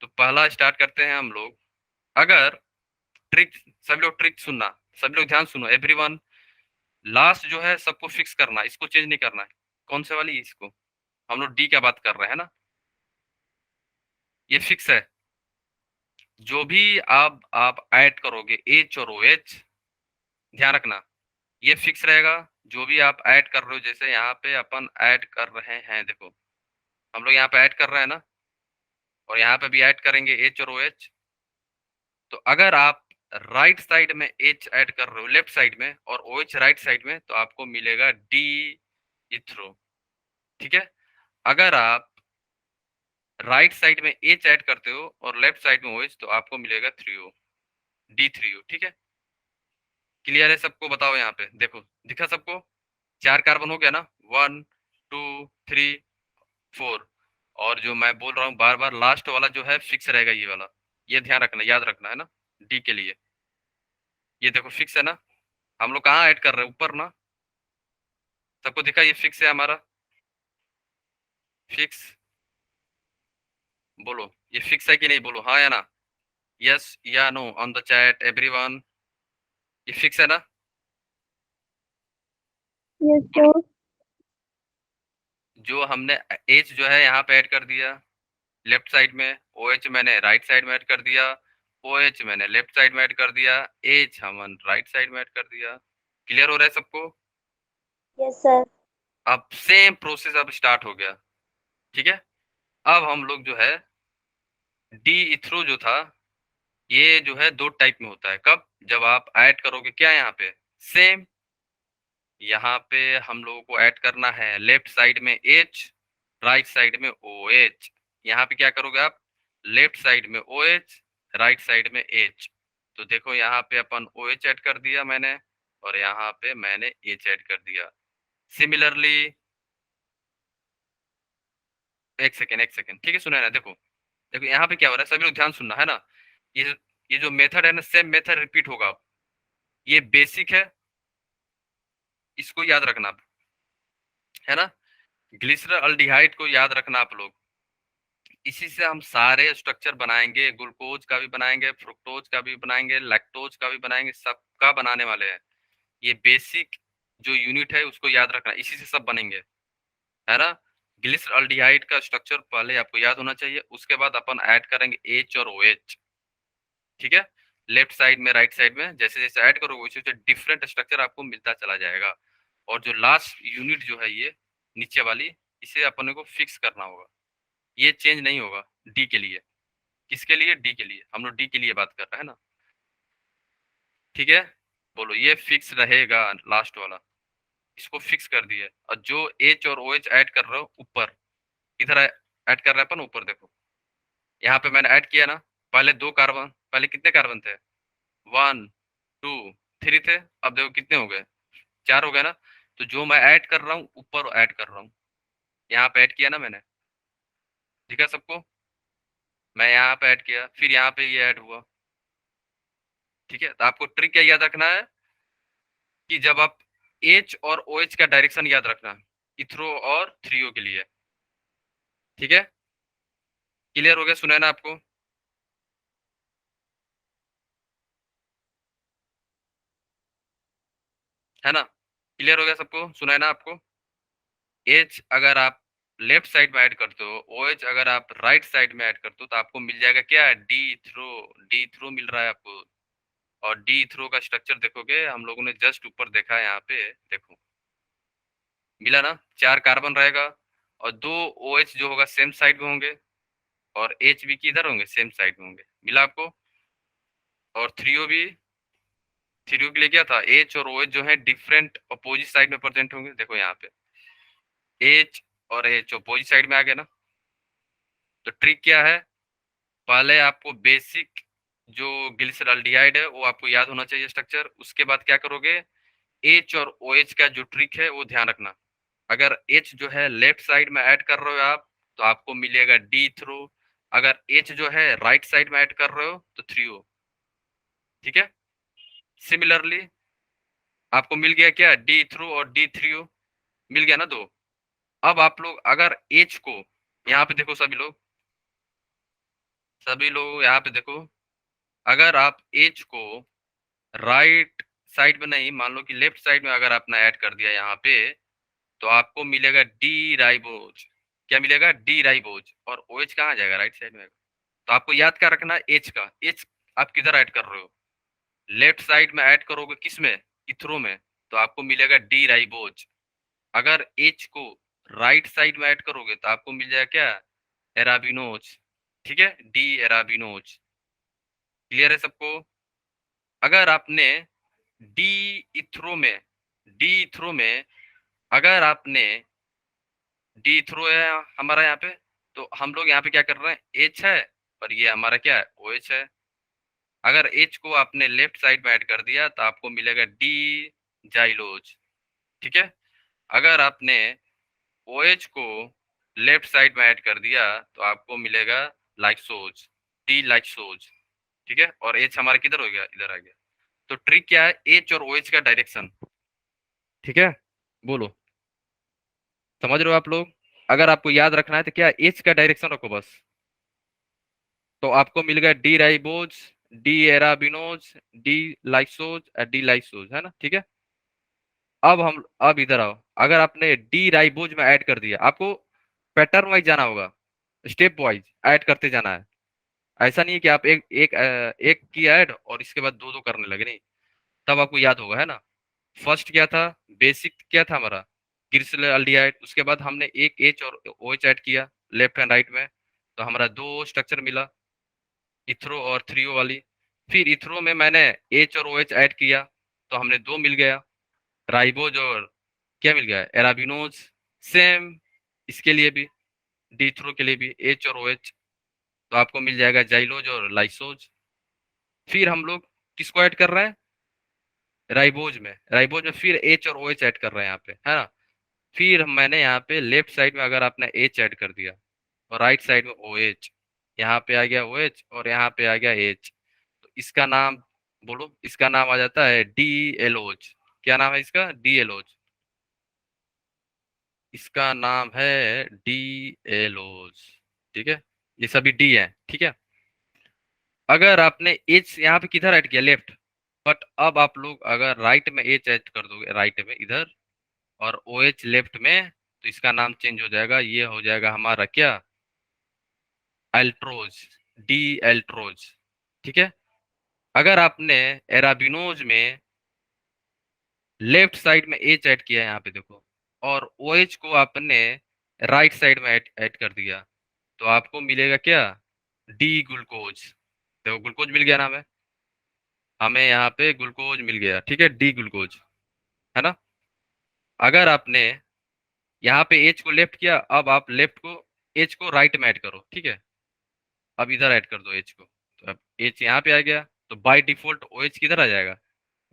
तो पहला स्टार्ट करते हैं हम लोग। अगर ट्रिक, सभी लोग ट्रिक सुनना, सभी लोग ध्यान सुनो, एवरीवन। लास्ट जो है सबको फिक्स करना, इसको चेंज नहीं करना है। कौन से वाली? इसको। हम लोग डी क्या बात कर रहे हैं ना, ये फिक्स है। जो भी आप ऐड करोगे एच और ओ एच, ध्यान रखना ये फिक्स रहेगा। जो भी आप ऐड कर रहे हो, जैसे यहाँ पे अपन ऐड कर रहे हैं, देखो हम लोग यहाँ पे ऐड कर रहे हैं ना, और यहाँ पे भी ऐड करेंगे एच और ओ एच। तो अगर आप राइट साइड में एच ऐड कर रहे हो लेफ्ट साइड में, और ओ एच राइट साइड में, तो आपको मिलेगा डी इथ्रो। ठीक है, अगर आप राइट साइड में एच ऐड करते हो और लेफ्ट साइड में ओ एच, तो आपको मिलेगा 3O, D3O। ठीक है, क्लियर है सबको? बताओ यहाँ पे देखो, दिखा सबको? 4 कार्बन हो गया ना, 1 2 3 4। और जो मैं बोल रहा हूँ बार बार, लास्ट वाला जो है फिक्स रहेगा, ये वाला। ये ध्यान रखना, याद रखना, है ना, डी के लिए। ये देखो फिक्स है ना। हम लोग कहाँ ऐड कर रहे हैं? ऊपर ना। सबको दिखा? ये फिक्स है हमारा, फिक्स। बोलो ये फिक्स है कि नहीं? बोलो हाँ या ना, यस या know on the chat everyone. ये फिक्स है ना? यस बोलो। सर। जो हमने एच जो है यहाँ पे ऐड कर दिया लेफ्ट साइड में, ओ एच मैंने राइट साइड में ऐड कर दिया, ओ एच मैंने लेफ्ट साइड में ऐड कर दिया, एच हम राइट साइड में ऐड कर दिया। क्लियर हो रहा है सबको? Yes sir. अब सेम प्रोसेस अब स्टार्ट हो गया। ठीक है, अब हम लोग जो है डी इथ्रो जो था, ये जो है 2 टाइप में होता है। कब? जब आप ऐड करोगे क्या यहाँ पे? सेम। यहाँ पे हम लोगों को ऐड करना है लेफ्ट साइड में एच, राइट साइड में ओ एच। यहाँ पे क्या करोगे आप? लेफ्ट साइड में ओ एच, राइट साइड में एच। तो देखो यहाँ पे अपन ओ एच ऐड कर दिया मैंने, और यहाँ पे मैंने एच ऐड कर दिया। सिमिलरली, एक सेकेंड एक सेकेंड, ठीक है, सुना है ना। देखो देखो यहाँ पे क्या हो रहा है, सभी लोग ध्यान सुनना, है ना। ये ये जो मेथड है ना, सेम मेथड रिपीट होगा। ये बेसिक है, इसको याद रखना आप, है ना। ग्लिसरॉल अल्डिहाइड को याद रखना आप लोग। इसी से हम सारे स्ट्रक्चर बनाएंगे, ग्लूकोज का भी बनाएंगे, फ्रुक्टोज का भी बनाएंगे, लैक्टोज का भी बनाएंगे, सबका बनाने वाले हैं। ये बेसिक जो यूनिट है उसको याद रखना, इसी से सब बनेंगे, है ना। ग्लिसरॉल्डिहाइड का स्ट्रक्चर पहले आपको याद होना चाहिए, उसके बाद अपन ऐड करेंगे एच और ओ एच। ठीक है, लेफ्ट साइड में राइट साइड में जैसे जैसे ऐड करोगे वैसे वैसे डिफरेंट स्ट्रक्चर आपको मिलता चला जाएगा। और जो लास्ट यूनिट जो है ये नीचे वाली, इसे अपने को फिक्स करना होगा, ये चेंज नहीं होगा डी के लिए। किसके लिए? डी के लिए। हम लोग डी के लिए बात कर रहे हैं ना। ठीक है, बोलो ये फिक्स रहेगा लास्ट वाला, इसको फिक्स कर दिए। और जो एच और ओ एच ऐड कर रहे हो ऊपर, इधर ऐड कर रहे हैं अपन ऊपर, देखो यहाँ पे मैंने ऐड किया ना। पहले 2 कार्बन, पहले कितने कार्बन थे? 1 2 3 थे। अब देखो कितने हो गए? 4 हो गए ना। तो जो मैं ऐड कर रहा हूँ ऊपर ऐड कर रहा हूँ, यहाँ पे ऐड किया ना मैंने, ठीक है सबको। मैं यहाँ पे ऐड किया, फिर यहाँ पे ये ऐड हुआ। ठीक है, तो आपको ट्रिक क्या याद रखना है कि जब आप एच और ओ एच का डायरेक्शन याद रखना, इथ्रो और 3O के लिए। ठीक है, क्लियर हो गया? सुना है ना आपको? है ना? क्लियर हो गया सबको? सुना है ना आपको? एच अगर आप लेफ्ट साइड में ऐड करते हो, ओ एच अगर आप राइट साइड में ऐड करते हो, तो आपको मिल जाएगा क्या? D threo. डी थ्रो मिल रहा है आपको। और डी थ्रो का स्ट्रक्चर देखोगे, हम लोगों ने जस्ट ऊपर देखा है, यहाँ पे देखो मिला ना? 4 कार्बन रहेगा और 2 OH जो होगा सेम साइड में होंगे, और एच भी किधर होंगे? सेम साइड में होंगे। मिला आपको? और 3O भी, 3O के लिए क्या था? एच और OH जो है डिफरेंट अपोजिट साइड में प्रेजेंट होंगे। देखो यहाँ पे एच और एच अपोजिट साइड में आ गया ना? तो ट्रिक क्या है? पहले आपको बेसिक जो ग्लिसरॉल्डिहाइड है वो आपको याद होना चाहिए स्ट्रक्चर। उसके बाद क्या करोगे? एच और ओ एच का जो ट्रिक है वो ध्यान रखना। अगर एच जो है लेफ्ट साइड में ऐड कर रहे हो आप, तो आपको मिलेगा डी थ्रो। अगर एच जो है राइट साइड में ऐड कर रहे हो तो 3O। ठीक है? सिमिलरली आपको मिल गया क्या? डी थ्रो और डी 3O मिल गया ना? दो। अब आप लोग अगर एच को यहाँ पे देखो, सभी लोग यहाँ पे देखो, अगर आप एच को राइट साइड में नहीं, मान लो कि लेफ्ट साइड में अगर आपने ऐड कर दिया यहाँ पे, तो आपको मिलेगा डी राइबोज। क्या मिलेगा? D ribose. और OH कहाँ जाएगा? राइट साइड में। तो आपको याद क्या रखना है? एच का। एच आप किधर ऐड कर रहे हो? लेफ्ट साइड में ऐड करोगे, किस में? इथरो में। तो आपको मिलेगा डी राइबोज। अगर एच को राइट साइड में ऐड करोगे तो आपको मिल जाएगा क्या? एराबिनोज। ठीक है? डी एराबिनोज। क्लियर है सबको? अगर आपने डी इथ्रो में, डी इथ्रो में अगर आपने डी थ्रो है हमारा यहाँ पे, तो हम लोग यहाँ पे क्या कर रहे हैं? एच है और ये हमारा क्या है? ओ एच है। अगर एच को आपने लेफ्ट साइड में ऐड कर दिया तो आपको मिलेगा डी जाइलोज। ठीक है? अगर आपने ओ एच को लेफ्ट साइड में ऐड कर दिया तो आपको मिलेगा लाइक्सोज, डी लाइक्सोज। ठीक है? और एच हमारा किधर हो गया? इधर आ गया। तो ट्रिक क्या है? एच और ओ एच का डायरेक्शन। ठीक है? बोलो, समझ रहे हो आप लोग? अगर आपको याद रखना है तो क्या? एच का डायरेक्शन रखो बस। तो आपको मिल गया D ribose, D arabinose, D lyxose, D lyxose, है ना? ठीक है? अब इधर आओ। अगर आपने डी राइबोज में ऐड कर दिया, आपको पैटर्न वाइज जाना होगा, स्टेप वाइज ऐड करते जाना है। ऐसा नहीं है कि आप एक की ऐड और इसके बाद दो दो करने लगे, नहीं। तब आपको याद होगा, है ना? फर्स्ट क्या था? बेसिक क्या था हमारा? ग्लिसरॉल्डिहाइड। उसके बाद हमने एक एच और ओ एच ऐड किया लेफ्ट एंड राइट में, तो हमारा दो स्ट्रक्चर मिला, इथ्रो और 3O वाली। फिर इथ्रो में मैंने एच और ओ एच ऐड किया, तो हमने दो मिल गया, राइबोज और क्या मिल गया? एराबिनोज। सेम इसके लिए भी, डिथ्रो के लिए भी एच और ओ एच, तो आपको मिल जाएगा जाइलोज और लाइसोज। फिर हम लोग किसको ऐड कर रहे हैं? राइबोज में फिर एच और ओ एच ऐड कर रहे हैं यहाँ पे, है ना? फिर मैंने यहाँ पे लेफ्ट साइड में अगर आपने एच ऐड कर दिया और राइट साइड में ओ एच, यहाँ पे आ गया ओ एच और यहाँ पे आ गया एच, तो इसका नाम बोलो, इसका नाम आ जाता है डी एलोज। क्या नाम है इसका? डी एलोज। इसका नाम है डी एलोज। ठीक है? ये सभी डी है। ठीक है? अगर आपने एच यहाँ पे किधर ऐड किया? लेफ्ट। बट अब आप लोग अगर राइट में एच ऐड कर दोगे, राइट में इधर, और ओ एच लेफ्ट में, तो इसका नाम चेंज हो जाएगा। ये हो जाएगा हमारा क्या? एल्ट्रोज, डी एल्ट्रोज। ठीक है? अगर आपने एराबिनोज में लेफ्ट साइड में एच ऐड किया है, यहाँ पे देखो, और ओ एच को आपने राइट साइड में ऐड कर दिया, तो आपको मिलेगा क्या? D glucose. देखो ग्लूकोज मिल गया ना हमें, यहाँ पे ग्लूकोज मिल गया। ठीक है? डी ग्लूकोज, है ना? अगर आपने यहाँ पे एच को लेफ्ट किया, अब आप लेफ्ट को, एच को राइट में ऐड करो। ठीक है? अब इधर ऐड कर दो एच को, तो अब एच यहाँ पे आ गया, तो बाय डिफॉल्ट ओ एच किधर आ जाएगा?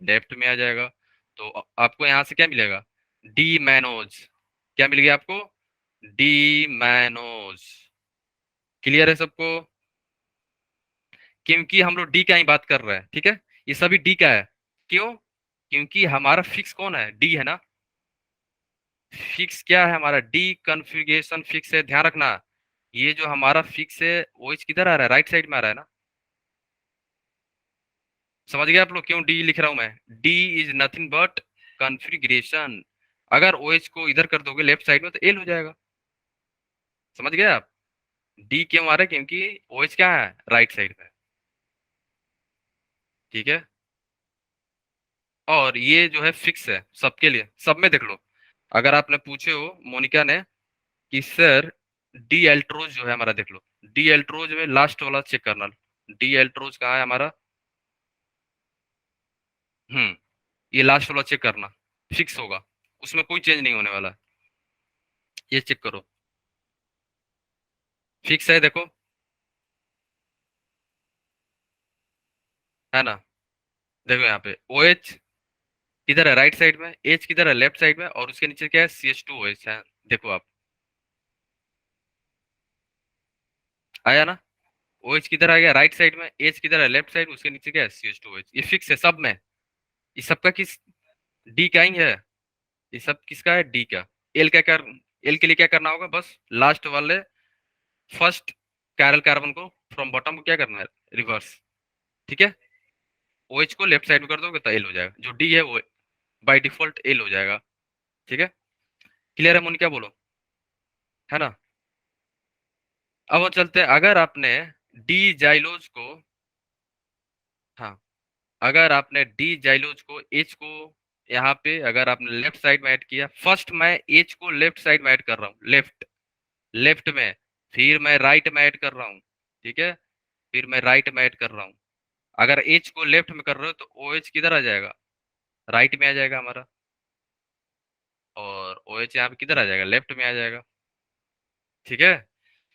लेफ्ट में आ जाएगा। तो आपको यहाँ से क्या मिलेगा? D mannose. क्या मिल गया आपको? D mannose. क्लियर है सबको? क्योंकि हम लोग डी का ही बात कर रहे हैं। ठीक है? ये सभी डी का है। क्यों? क्योंकि हमारा फिक्स कौन है? डी है ना? फिक्स क्या है हमारा? डी कन्फिगरेशन फिक्स है, ध्यान रखना। ये जो हमारा फिक्स है वो किधर आ रहा है? राइट साइड में आ रहा है ना? समझ गए आप लोग क्यों डी लिख रहा हूं मैं? D is nothing but configuration, अगर OH को इधर कर दोगे लेफ्ट साइड में तो L हो जाएगा। समझ गए आप? D क्यों आ रहा है? क्योंकि OH क्या है? राइट साइड में। ठीक है? और ये जो है फिक्स है सबके लिए, सब में देख लो। अगर आपने पूछे हो मोनिका ने कि सर डी एल्ट्रोज जो है हमारा, देख लो डी एल्ट्रोज में लास्ट वाला चेक करना। डी एल्ट्रोज कहाँ है हमारा? ये लास्ट वाला चेक करना, फिक्स होगा, उसमें कोई चेंज नहीं होने वाला है। ये चेक करो, फिक्स है, देखो, है ना? देखो यहाँ पे OH किधर है? राइट साइड में। H किधर है? लेफ्ट साइड में। और उसके नीचे क्या है? CH2OH है। देखो आप, आया ना? OH किधर आ गया? राइट साइड में। H किधर है? Left side. उसके नीचे क्या है? CH2OH। ये फिक्स है सब में। ये सबका किस? डी का ही है। ये सब किसका है? डी का। एल क्या कर? एल के लिए क्या करना होगा? बस लास्ट वाले फर्स्ट कैरल कार्बन को फ्रॉम बॉटम को क्या करना है? रिवर्स। ठीक है? OH को लेफ्ट साइड में कर दोगे तो एल हो जाएगा। जो डी है वो बाय डिफॉल्ट एल हो जाएगा। ठीक है? क्लियर है मोनी? क्या बोलो, है ना? अब हम चलते हैं, अगर आपने डी जाइलोज को, हाँ, अगर आपने डी जाइलोज को एच को यहाँ पे अगर आपने लेफ्ट साइड में ऐड किया, फर्स्ट मैं एच को लेफ्ट साइड में ऐड कर रहा हूँ, लेफ्ट लेफ्ट में, फिर मैं राइट में ऐड कर रहा हूँ। ठीक है? फिर मैं राइट में ऐड कर रहा हूँ। अगर एच को लेफ्ट में कर रहे हो तो ओ एच किधर आ जाएगा? राइट में आ जाएगा हमारा। और ओ एच यहाँ पे किधर आ जाएगा? लेफ्ट में आ जाएगा। ठीक है?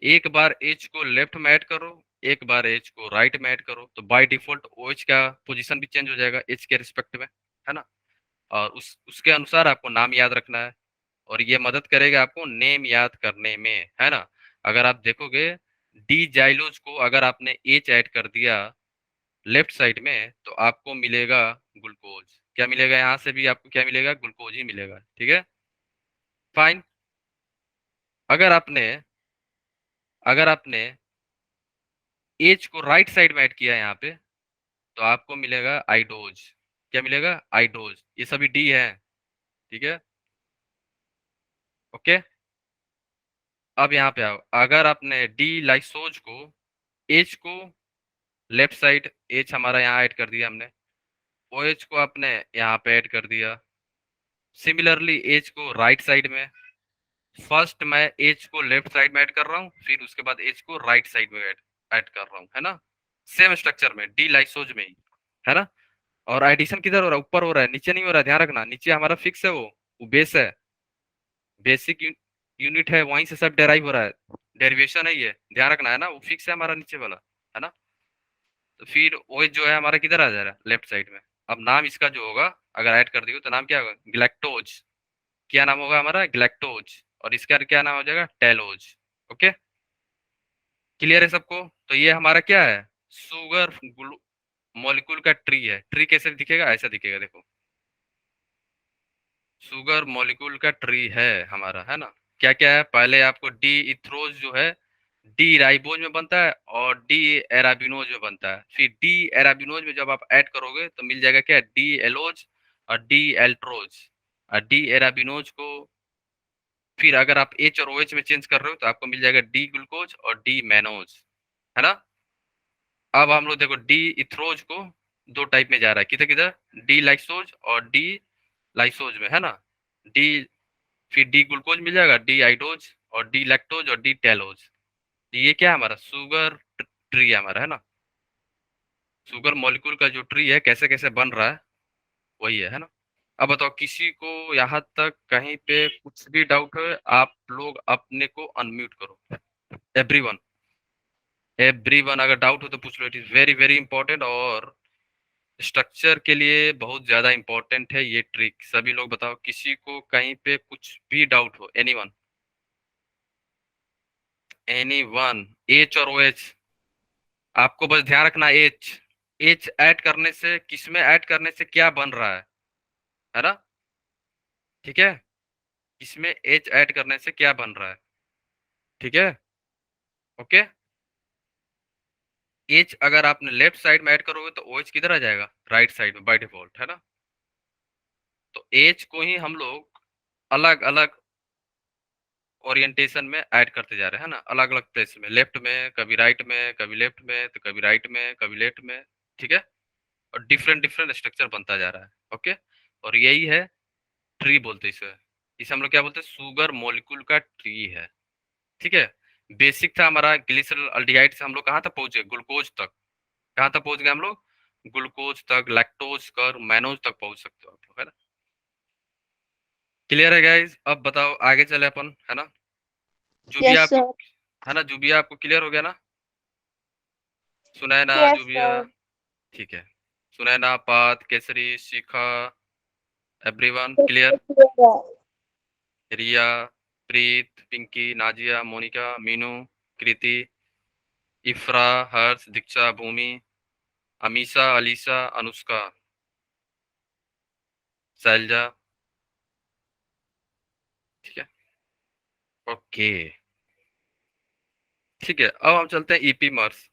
एक बार एच को लेफ्ट में ऐड करो, एक बार एच को राइट में ऐड करो, तो बाय डिफॉल्ट ओ एच का पोजीशन भी चेंज हो जाएगा एच के रिस्पेक्ट में, है ना? और उसके अनुसार आपको नाम याद रखना है, और ये मदद करेगा आपको नेम याद करने में, है ना? अगर आप देखोगे डी जाइलोज को अगर आपने एच ऐड कर दिया लेफ्ट साइड में तो आपको मिलेगा ग्लूकोज। क्या मिलेगा? यहाँ से भी आपको क्या मिलेगा? ग्लूकोज ही मिलेगा। ठीक है? फाइन। अगर आपने अगर आपने एच को राइट साइड में ऐड किया यहाँ पे तो आपको मिलेगा आइडोज। क्या मिलेगा? आइडोज। ये सभी डी है। ठीक है? ओके। अब यहाँ पे आओ, अगर आपने डी लाइसोज को एच को लेफ्ट साइड, एच हमारा यहाँ ऐड कर दिया हमने, ओ एच को आपने यहाँ पे ऐड कर दिया, सिमिलरली एच को राइट साइड में, फर्स्ट मैं एच को लेफ्ट साइड में ऐड कर रहा हूँ, फिर उसके बाद एच को राइट साइड में ऐड कर रहा हूँ, है ना? सेम स्ट्रक्चर में, डी लाइसोज में ही, है ना? और एडिशन किधर हो रहा है? ऊपर हो रहा है, नीचे नहीं हो रहा है, ध्यान रखना। नीचे हमारा फिक्स है, वो बेस है, बेसिक यूनिट है, वहीं से सब डेराइव हो रहा है, डेरिवेशन है ये, ध्यान रखना, है ना? वो फिक्स है हमारा नीचे वाला, है ना? तो फिर ओ जो है हमारा किधर आ जा रहा है? लेफ्ट साइड में। अब नाम इसका जो होगा, अगर ऐड कर दियो तो नाम क्या होगा? ग्लैक्टोज। क्या नाम होगा हमारा? ग्लैक्टोज। और इसका क्या नाम हो जाएगा? टेलोज। ओके? क्लियर है सबको? तो ये हमारा क्या है? शुगर मॉलिक्यूल का ट्री है। ट्री कैसे दिखेगा? ऐसा दिखेगा, देखो, शुगर मॉलिक्यूल का ट्री है हमारा, है ना? क्या क्या है? पहले आपको डी इथ्रोज जो है डी राइबोज में बनता है और डी एराबिनोज में बनता है। फिर डी एराबिनोज में जब आप ऐड करोगे तो मिल जाएगा क्या? डी एलोज और डी एल्ट्रोज। और डी एराबिनोज को फिर अगर आप एच और ओ एच में चेंज कर रहे हो तो आपको मिल जाएगा डी ग्लूकोज और डी मैनोज, है ना? अब हम लोग देखो डी इथ्रोज को दो टाइप में जा रहा है, किधर किधर? डी लाइसोज और डी लाइसोज में, है ना? डी, फिर डी ग्लूकोज मिल जाएगा, डी आइडोज और डी लैक्टोज और डी टेलोज। ये क्या है? हमारा शुगर ट्री है हमारा, है ना? शुगर मॉलिक्यूल का जो ट्री है कैसे कैसे बन रहा है वही है ना? अब बताओ, किसी को यहाँ तक कहीं पे कुछ भी डाउट है? आप लोग अपने को अनम्यूट करो। एवरीवन, एवरीवन अगर डाउट हो तो पूछ लो। It is very very important और स्ट्रक्चर के लिए बहुत ज्यादा इंपॉर्टेंट है ये ट्रिक। सभी लोग बताओ, किसी को कहीं पे कुछ भी डाउट हो? एनीवन? एनीवन? एच और ओ एच, आपको बस ध्यान रखना, एच एच ऐड करने से, किसमें ऐड करने से क्या बन रहा है ना? ठीक है? किसमें एच ऐड करने से क्या बन रहा है? ठीक है? ओके? एच अगर आपने लेफ्ट साइड में ऐड करोगे तो ओ एच किधर आ जाएगा? राइट साइड में बाय डिफॉल्ट, है ना? तो एच को ही हम लोग अलग अलग ओरिएंटेशन में ऐड करते जा रहे हैं ना, अलग अलग प्लेस में, लेफ्ट में, कभी राइट में, कभी लेफ्ट में, तो कभी राइट में, कभी लेफ्ट में। ठीक है, और डिफरेंट डिफरेंट स्ट्रक्चर बनता जा रहा है। ओके, और यही है ट्री बोलते हैं इसे। इसे हम लोग क्या बोलते हैं, शुगर मॉलिक्यूल का ट्री है। ठीक है, बेसिक था हमारा ग्लिसरॉल अल्डिहाइड से हम लोग कहाँ तक पहुंचे, ग्लूकोज तक। कहाँ तक पहुंच गए हम लोग, ग्लूकोज तक, लैक्टोज कर मैनोज तक पहुंच सकते हो आप लोग, है ना। क्लियर है गाइस, अब बताओ आगे चले अपन, है ना। जो भी यस आपको, सर। है ना, जो भी आपको क्लियर हो गया ना, सुना है ना यस जो भी है। सर। ठीक है, सुना है ना, पात, केसरी, शिखा, एवरीवन क्लियर। रिया, प्रीत, पिंकी, नाजिया, मोनिका, मीनू, कृति, इफ्रा, हर्ष, दीक्षा, भूमि, अमीशा, अलीशा, अनुष्का, शैलजा। ठीक है, ओके। ठीक है, अब हम चलते हैं ईपीमर्स।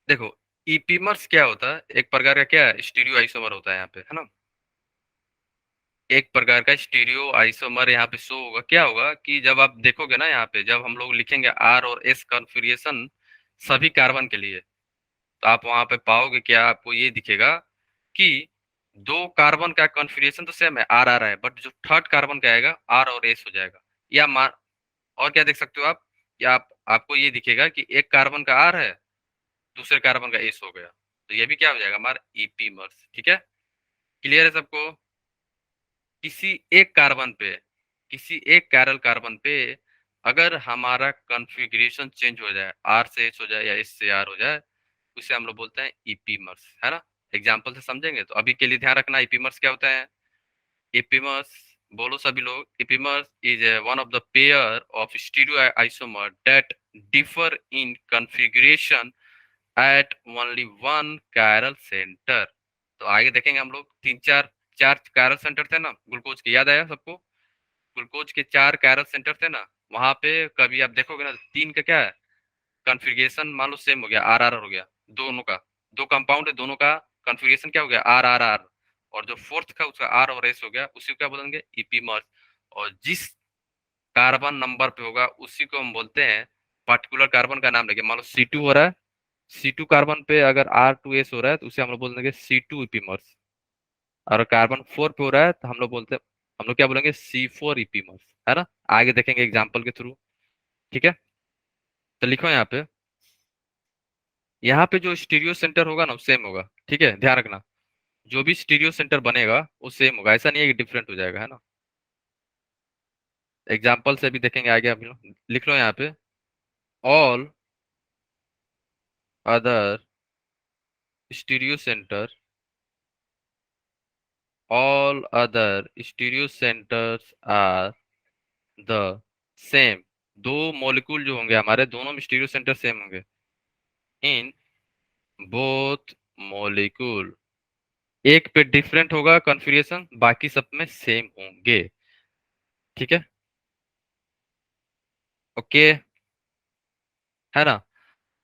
देखो, ईपीमर्स क्या होता है, एक प्रकार का क्या है, स्टीरियो आइसोमर होता है यहाँ पे, है ना। एक प्रकार का स्टीरियो आइसोमर यहाँ पे शो होगा। क्या होगा कि जब आप देखोगे ना, यहाँ पे जब हम लोग लिखेंगे आर और एस कॉन्फ़िगरेशन सभी कार्बन के लिए, तो आप वहां पे पाओगे क्या, आपको ये दिखेगा कि दो कार्बन का कॉन्फ़िगरेशन तो सेम है, आर आर है, बट जो थर्ड कार्बन का आएगा आर और एस हो जाएगा। या मान, और क्या देख सकते हो आप, या आपको ये दिखेगा कि एक कार्बन का आर है, दूसरे कार्बन का एस हो गया, तो ये भी क्या हो जाएगा, हमारा ईपीमर्स। ठीक है, क्लियर है सबको। किसी एक कार्बन पे, किसी एक कैरल कार्बन पे अगर हमारा कॉन्फ़िगरेशन चेंज हो जाए, आर से एच हो जाए या एस से आर हो जाए, उसे हम लोग बोलते हैं ईपीमर्स, है ना। एग्जाम्पल से समझेंगे, तो अभी के लिए ध्यान रखना ईपीमर्स क्या होता है। ईपीमर्स, बोलो सभी लोग, epimers is one of the pair of stereo isomer that differ in configuration at only one chiral centre. तो आगे देखेंगे हम लोग, तीन चार, चार कैरल सेंटर थे ना ग्लूकोज के, याद आया सबको, ग्लूकोज के चार कैरल सेंटर थे ना, वहां पे कभी आप देखोगे ना, तीन का क्या है कॉन्फ़िगरेशन, मान लो सेम हो गया, आर आर हो गया, दोनों का, दो कंपाउंड है, दोनों का कॉन्फ़िगरेशन क्या हो गया, आर आर आर। और जो फोर्थ का उसका आर और एस हो गया, उसी को क्या बोलेंगे, ईपीमर्स। और जिस कार्बन नंबर पे होगा उसी को हम बोलते हैं, पर्टिकुलर कार्बन का नाम लेके, मान लो C2 हो रहा है, C2 कार्बन पे अगर R2S हो रहा है तो उसे हम लोग बोल देंगे C2 ईपीमर्स। और कार्बन 4 पे हो रहा है तो हम लोग बोलते हैं, हम लोग क्या बोलेंगे, C4 ईपीमर्स, है ना। आगे देखेंगे एग्जाम्पल के थ्रू। ठीक है, तो लिखो यहाँ पे जो स्टीरियो सेंटर होगा ना, सेम होगा। ठीक है, ध्यान रखना, जो भी स्टीरियो सेंटर बनेगा वो सेम होगा, ऐसा नहीं है कि डिफरेंट हो जाएगा, है ना। एग्जाम्पल से भी देखेंगे आगे। आप लोग लिख लो यहाँ पे, all other stereo centre, all other stereo centers are the same। दो मॉलिक्यूल जो होंगे हमारे, दोनों में स्टीरियो सेंटर सेम होंगे इन बोथ मॉलिक्यूल। एक पे डिफरेंट होगा कॉन्फ़िगरेशन, बाकी सब में सेम होंगे। ठीक है, ओके, है ना।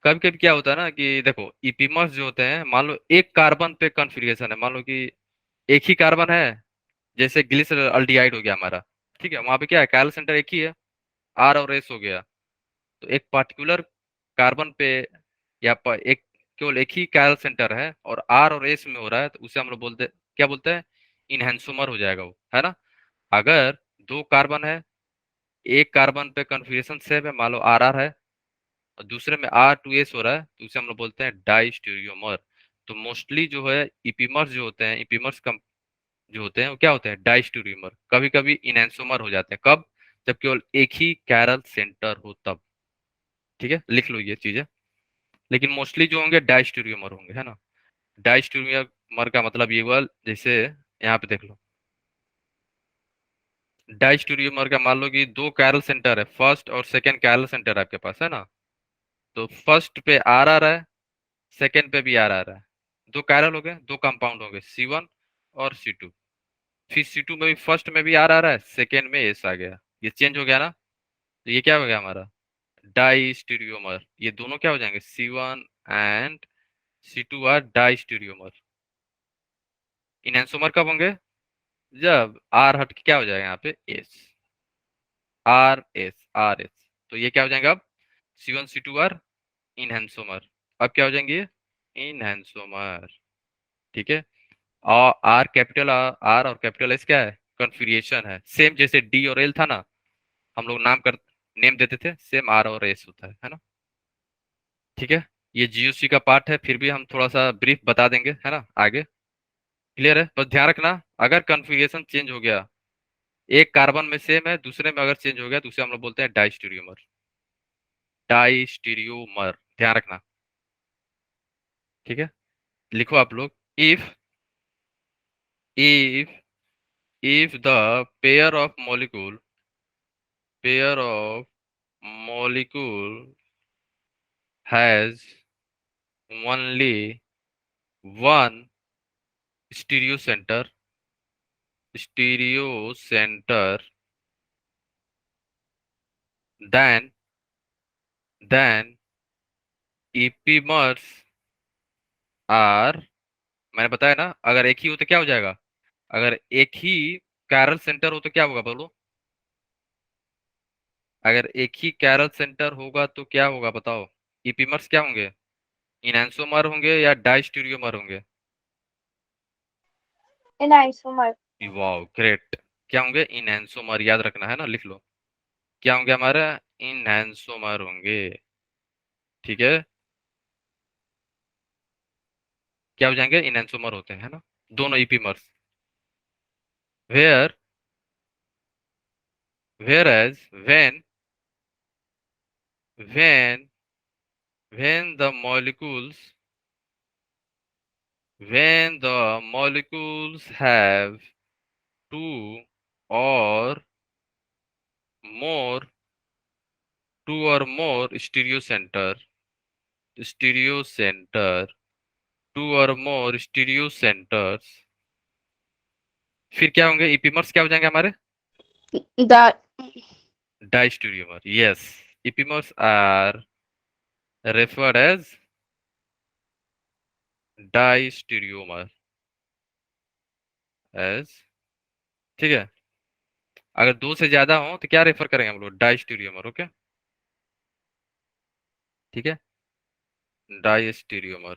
कभी कभी क्या होता है ना कि देखो, ईपीमर्स जो होते हैं, मान लो एक कार्बन पे कॉन्फ़िगरेशन है, मान लो कि एक ही कार्बन है, जैसे ग्लिसरॉल्डिहाइड हो गया हमारा। ठीक है, वहां पे क्या है, काइरल सेंटर एक ही है, आर और एस हो गया। तो एक पर्टिकुलर कार्बन पे एक, केवल एक ही काइरल सेंटर है और आर और एस में हो रहा है, तो उसे हम लोग बोलते, क्या बोलते हैं, इनहेंसोमर हो जाएगा वो, है ना। अगर दो कार्बन है, एक कार्बन पे कॉन्फ़िगरेशन सेम है, मान लो आर आर है, और दूसरे में R2S हो रहा है, तो उसे हम लोग बोलते हैं डाइस्टीरियोमर। तो मोस्टली जो है इपीमर्स जो होते हैं, इपीमर्स कम जो होते हैं वो क्या होते हैं, डाइस्टीरियोमर। कभी कभी इनहेंसोमर हो जाते हैं, कब, जब केवल एक ही कैरल सेंटर हो तब। ठीक है, लिख लो ये चीजें। लेकिन मोस्टली जो होंगे डाइस्टीरियोमर होंगे, है ना। डाइस्टीरियोमर का मतलब ये हुआ, जैसे यहाँ पे देख लो, डाइस्टीरियोमर का मान लो कि दो कैरल सेंटर है, फर्स्ट और सेकंड कैरल सेंटर आपके पास, है ना। तो फर्स्ट पे आर आ रहा है, सेकंड पे भी आर आ रहा है, दो कैरल हो गए, दो कंपाउंड हो गए, C1 और C2। फिर C2 में भी फर्स्ट में भी आर आ रहा है, सेकंड में एस आ गया, ये चेंज हो गया ना। तो ये क्या हो गया हमारा, डाइस्टीरियोमर। ये दोनों क्या हो जाएंगे, C1 एंड C2 आर डाइस्टीरियोमर। इनहेंसोमर कब होंगे, जब आर हट के क्या हो जाएगा यहाँ पे एस, आर एस, तो ये क्या हो जाएगा अब C1C2R इनहेंसोमर। अब क्या हो जाएंगे इनहेंसोमर। ठीक है। और आर कैपिटल आर और कैपिटल एस क्या है कन्फिग्रेशन है, सेम जैसे डी और एल था ना, हम लोग नेम देते थे, सेम आर और एस होता है ना। ठीक है। ये जीओसी का पार्ट है, फिर भी हम थोड़ा सा ब्रीफ बता देंगे है ना आगे। क्लियर है, बस ध्यान रखना अगर कन्फिग्रेशन चेंज हो गया, एक कार्बन में सेम है दूसरे में अगर चेंज हो गया तो उसे हम लोग बोलते हैं डाइस्टीरियोमर। डाइस्टीरियोमर ध्यान रखना। ठीक है, लिखो आप लोग। If if if the pair of molecule has only one stereo center, then epimers are, मैंने बताया ना अगर एक ही हो तो क्या हो जाएगा, अगर एक ही कैरल सेंटर हो तो क्या होगा बोलो, अगर एक ही कैरल सेंटर होगा तो क्या होगा बताओ, ईपीमर्स क्या होंगे, इनैंसोमर होंगे या डाइस्टीरियोमर होंगे। इन आइसोमर। वाओ ग्रेट, क्या होंगे इनैंसोमर, याद रखना है ना, लिख लो क्या होंगे हमारे इनैंसोमर होंगे। ठीक है, क्या हो जाएंगे इनैंसोमर होते हैं है ना दोनों epimers. Where whereas when when the molecules when the molecules have two or more stereo center two or more stereo centers, फिर क्या होंगे ईपीमर्स क्या हो जाएंगे हमारे That diastereomer. Yes, epimers are referred as diastereomer as, ठीक है। अगर दो से ज्यादा हो तो क्या रेफर करेंगे हम लोग डाइस्टीरियोमर। ओके, ठीक है, डाइस्टीरियोमर।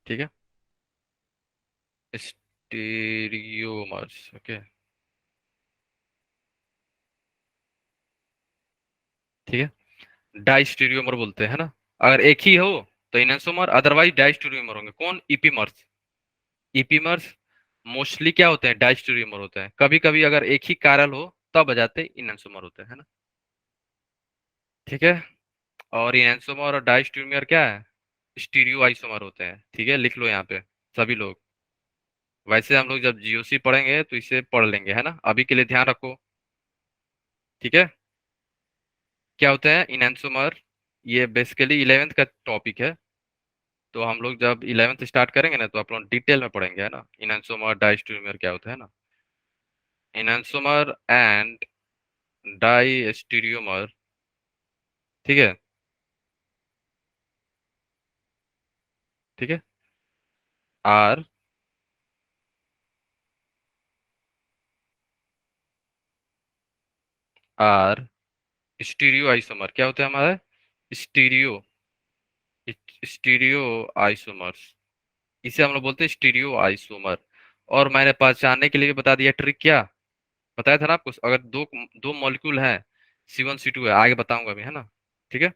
ठीक है, स्टीरियोमर्स। ओके, ठीक है, डाइस्टीरियोमर बोलते हैं ना, अगर एक ही हो तो इनसोमर, अदरवाइज डाइस्टीरियोमर होंगे। कौन ईपीमर्स, ईपीमर्स मोस्टली क्या होते हैं डाइस्टीरियोमर होते हैं, कभी कभी अगर एक ही कारल हो तब आ जाते इनसोमर होते हैं ना। ठीक है, और इनसोमर और डाइस्टीरियोमर क्या है स्टीरियो आइसोमर होते हैं। ठीक है, लिख लो यहाँ पे सभी लोग। वैसे हम लोग जब जीओसी पढ़ेंगे तो इसे पढ़ लेंगे है ना, अभी के लिए ध्यान रखो। ठीक है, क्या होते हैं इनैंसोमर, ये बेसिकली 11th का टॉपिक है, तो हम लोग जब 11th स्टार्ट करेंगे ना तो आप लोग डिटेल में पढ़ेंगे है ना इनैंसोमर डाइस्टीरियोमर क्या होता है ना। इनैंसोमर एंड डाइस्टीरियोमर, ठीक है, ठीक है, आर आर स्टीरियो आइसोमर, क्या होता है हमारा स्टीरियो स्टीरियो आइसोमर्स, इसे हम लोग बोलते हैं स्टीरियो आइसोमर। और मैंने पहचानने के लिए भी बता दिया ट्रिक, क्या बताया था ना आपको, अगर दो दो मॉलिक्यूल है C1 C2 है, आगे बताऊंगा अभी है ना। ठीक है,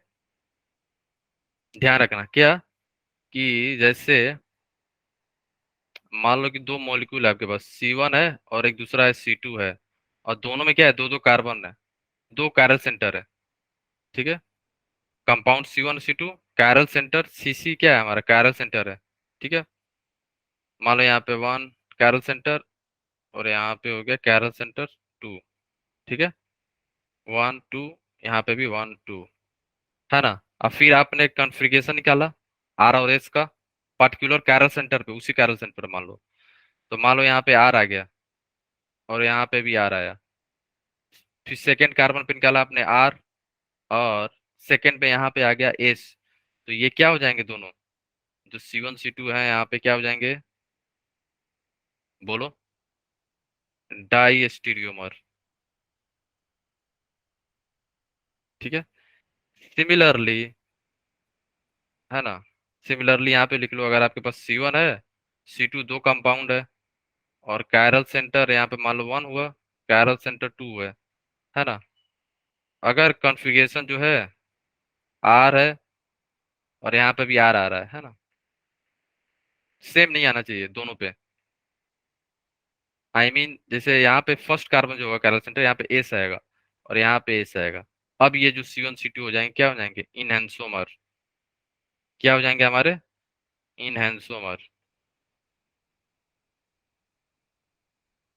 ध्यान रखना क्या कि जैसे मान लो कि दो मॉलिक्यूल है आपके पास, C1 है और एक दूसरा है C2 है, और दोनों में क्या है दो दो कार्बन है, दो कैरल सेंटर है। ठीक है, compound C1 C2, Carol centre Cc क्या है हमारा कैरल सेंटर है। ठीक है, मान लो यहाँ पे वन कैरल सेंटर और यहाँ पे हो गया कैरल सेंटर टू। ठीक है, 1 2, यहाँ पे भी 1 2 है ना। अब फिर आपने कॉन्फ़िगरेशन निकाला आर और एस का, पर्टिकुलर कैरल सेंटर पे, उसी कैरल सेंटर मान लो, तो मान लो यहाँ पे आर आ गया और यहाँ पे भी आर आया। फिर सेकेंड कार्बन पे निकाला आपने आर, और सेकेंड पे यहाँ पे आ गया एस, तो ये क्या हो जाएंगे दोनों जो C1 C2 है यहाँ पे क्या हो जाएंगे, बोलो, डाई स्टीरियोमर। ठीक है। सिमिलरली, है ना, सिमिलरली यहाँ पे लिख लो, अगर आपके पास C1 है, C2 दो कंपाउंड है, और कायरल सेंटर यहाँ पे मान लो 1 हुआ, कायरल सेंटर 2 है ना। अगर कॉन्फ़िगरेशन जो है R है और यहाँ पे भी R आ रहा है ना, सेम नहीं आना चाहिए दोनों पे। आई मीन जैसे यहाँ पे फर्स्ट कार्बन जो होगा कायरल सेंटर, यहाँ पे एस आएगा और यहाँ पे एस आएगा। अब ये जो C1 C2 हो जाएंगे, क्या हो जाएंगे, इनहेंसोमर। क्या हो जाएंगे हमारे, इनहेंसोमर।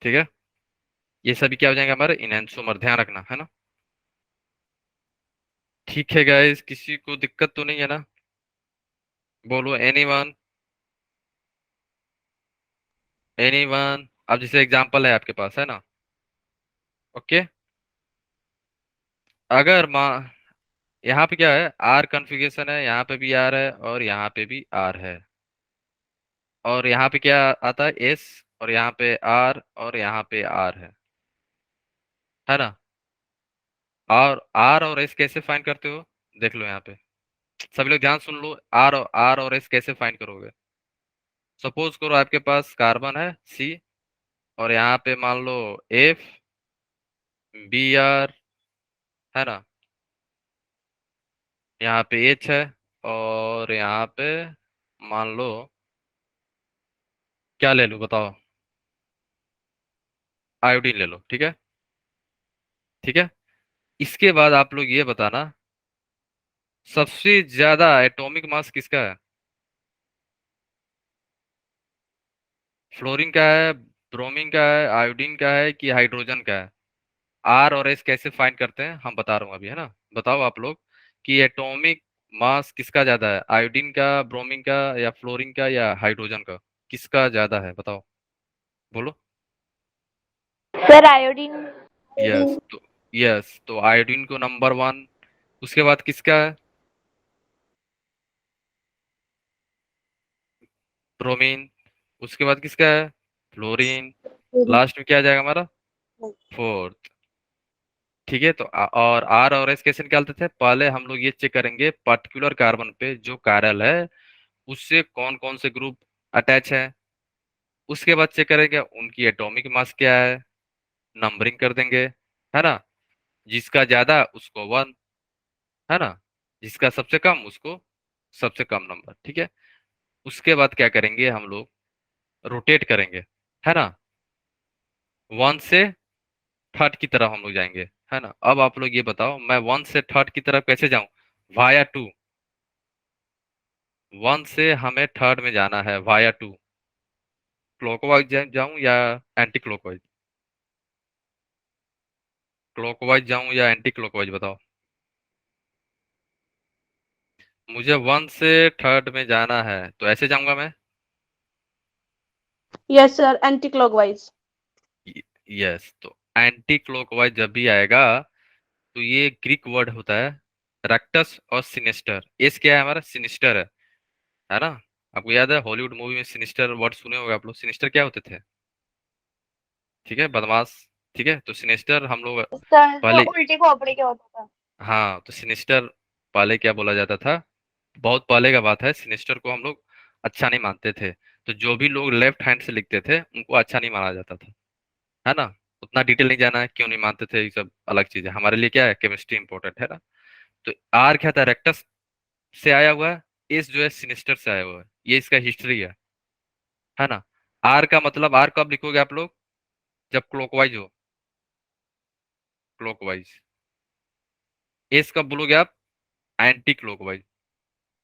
ठीक है, ये सभी क्या हो जाएंगे हमारे, इनहेंसोमर, ध्यान रखना, है ना। ठीक है गाइस, किसी को दिक्कत तो नहीं है ना, बोलो, एनीवन, एनीवन। अब जैसे एग्जांपल है आपके पास, है ना, ओके। अगर माँ, यहाँ पे क्या है, आर कॉन्फ़िगरेशन है, यहाँ पे भी आर है और यहाँ पे भी आर है, और यहाँ पे क्या आता है, एस, और यहाँ पे आर और यहाँ पे आर है ना। और आर और एस कैसे फाइंड करते हो, देख लो यहाँ पे, सभी लोग ध्यान सुन लो, आर और एस कैसे फाइंड करोगे। सपोज करो आपके पास कार्बन है सी, और यहाँ पे मान लो एफ, बी आर, है ना, यहाँ पे एच है, और यहाँ पे मान लो, क्या ले लो बताओ, आयोडीन ले लो, ठीक है। ठीक है, इसके बाद आप लोग ये बताना, सबसे ज्यादा एटॉमिक मास किसका है, फ्लोरीन का है, ब्रोमीन का है, आयोडीन का है, कि हाइड्रोजन का है। आर और एस कैसे फाइंड करते हैं हम बता रहा हूँ अभी, है ना। बताओ आप लोग कि एटॉमिक मास किसका ज्यादा है, आयोडीन का, ब्रोमीन का, या फ्लोरीन का, या हाइड्रोजन का, किसका ज्यादा है बताओ, बोलो। Sir iodine. यस तो, यस तो आयोडीन को नंबर 1, उसके बाद किसका है, ब्रोमीन, उसके बाद किसका है, फ्लोरीन, लास्ट में क्या आ जाएगा हमारा, फोर्थ। ठीक है, तो और आर और एस कैसे निकालते थे, पहले हम लोग ये चेक करेंगे पर्टिकुलर कार्बन पे जो कायरल है उससे कौन कौन से ग्रुप अटैच है, उसके बाद चेक करेंगे उनकी एटॉमिक मास क्या है, नंबरिंग कर देंगे, है ना। जिसका ज्यादा उसको 1, है ना, जिसका सबसे कम उसको सबसे कम नंबर। ठीक है, उसके बाद क्या करेंगे हम लोग, रोटेट करेंगे, है ना, 1 से 3 की तरफ हम लोग जाएंगे, है ना। अब आप लोग ये बताओ, मैं 1 से 3 की तरफ कैसे जाऊं, वाया 2, 1 से हमें 3 में जाना है वाया 2, क्लॉकवाइज जाऊं या एंटी क्लॉकवाइज, क्लॉकवाइज जाऊं या एंटी क्लॉकवाइज बताओ। मुझे 1 से 3 में जाना है, तो ऐसे जाऊंगा मैं। Yes, sir. Anti-clockwise. यस, तो एंटी क्लॉकवाइज जब भी आएगा, तो ये ग्रीक वर्ड होता है रेक्टस और सिनिस्टर। एस क्या है हमारा, सिनिस्टर है ना। आपको याद है हॉलीवुड मूवी में सिनिस्टर वर्ड सुने होगा आप लोग, सिनिस्टर क्या होते थे, ठीक है, बदमाश। ठीक है, तो सिनिस्टर हम लोग सर जो पहले, उल्टे खोपड़ी के होता था। हाँ, तो सिनिस्टर पहले क्या बोला जाता था, बहुत पहले का बात है, सिनिस्टर को हम लोग अच्छा नहीं मानते थे। तो जो भी लोग लेफ्ट हैंड से लिखते थे उनको अच्छा नहीं माना जाता था, है ना। उतना डिटेल नहीं जाना है क्यों नहीं मानते थे, ये सब अलग चीज है, हमारे लिए क्या है, केमिस्ट्री इंपॉर्टेंट है ना। तो आर क्या था, रेक्टस से आया हुआ है, एस जो है सिनिस्टर से आया हुआ है, ये इसका हिस्ट्री है ना। आर का मतलब, आर कब लिखोगे आप लोग, जब क्लॉकवाइज हो, क्लॉकवाइज। एस कब बोलोगे आप, एंटी क्लॉकवाइज,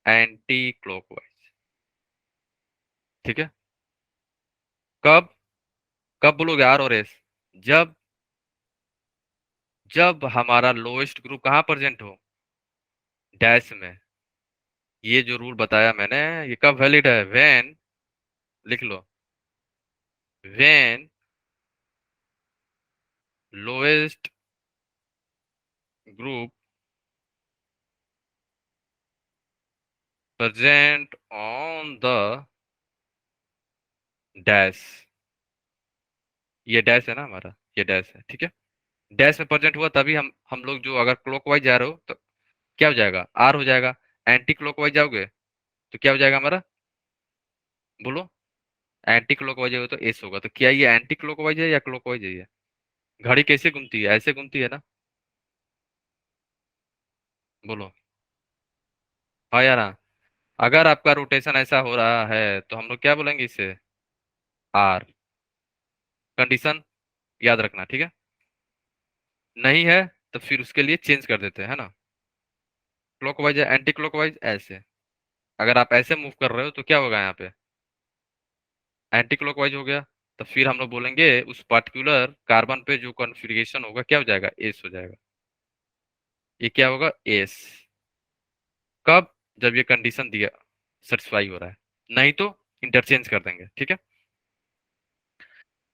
एंटी क्लॉकवाइज। ठीक है, कब, कब बोलोगे आर और एस, जब, जब हमारा लोएस्ट ग्रुप कहाँ प्रेजेंट हो, डैश में। ये जो रूल बताया मैंने, ये कब वैलिड है, व्हेन, लिख लो, when lowest group present on the dash, ये डैश है ना हमारा, ये डैश है, ठीक है। डैश में प्रेजेंट हुआ तभी हम लोग जो अगर क्लॉकवाइज जा रहे हो तो क्या हो जाएगा, आर हो जाएगा। एंटी क्लॉकवाइज जाओगे तो क्या हो जाएगा हमारा, बोलो। एंटी क्लॉकवाइज होगा तो एस होगा। तो क्या ये एंटी क्लॉकवाइज है या क्लॉकवाइज है ये? घड़ी कैसे घूमती है, ऐसे घूमती है ना, बोलो। हाँ या ना। अगर आपका रोटेशन ऐसा हो रहा है तो हम लोग क्या बोलेंगे इसे, आर। कंडीशन याद रखना, ठीक है। नहीं है तो फिर उसके लिए चेंज कर देते हैं, है ना। क्लॉकवाइज है, एंटी क्लॉकवाइज ऐसे। अगर आप ऐसे मूव कर रहे हो तो क्या होगा यहाँ पे, एंटी क्लॉकवाइज हो गया। तो फिर हम लोग बोलेंगे उस पर्टिकुलर कार्बन पे जो कॉन्फ़िगरेशन होगा क्या हो जाएगा, एस हो जाएगा। ये क्या होगा, एस। कब, जब ये कंडीशन दिया सेटिस्फाई हो रहा है, नहीं तो इंटरचेंज कर देंगे, ठीक है।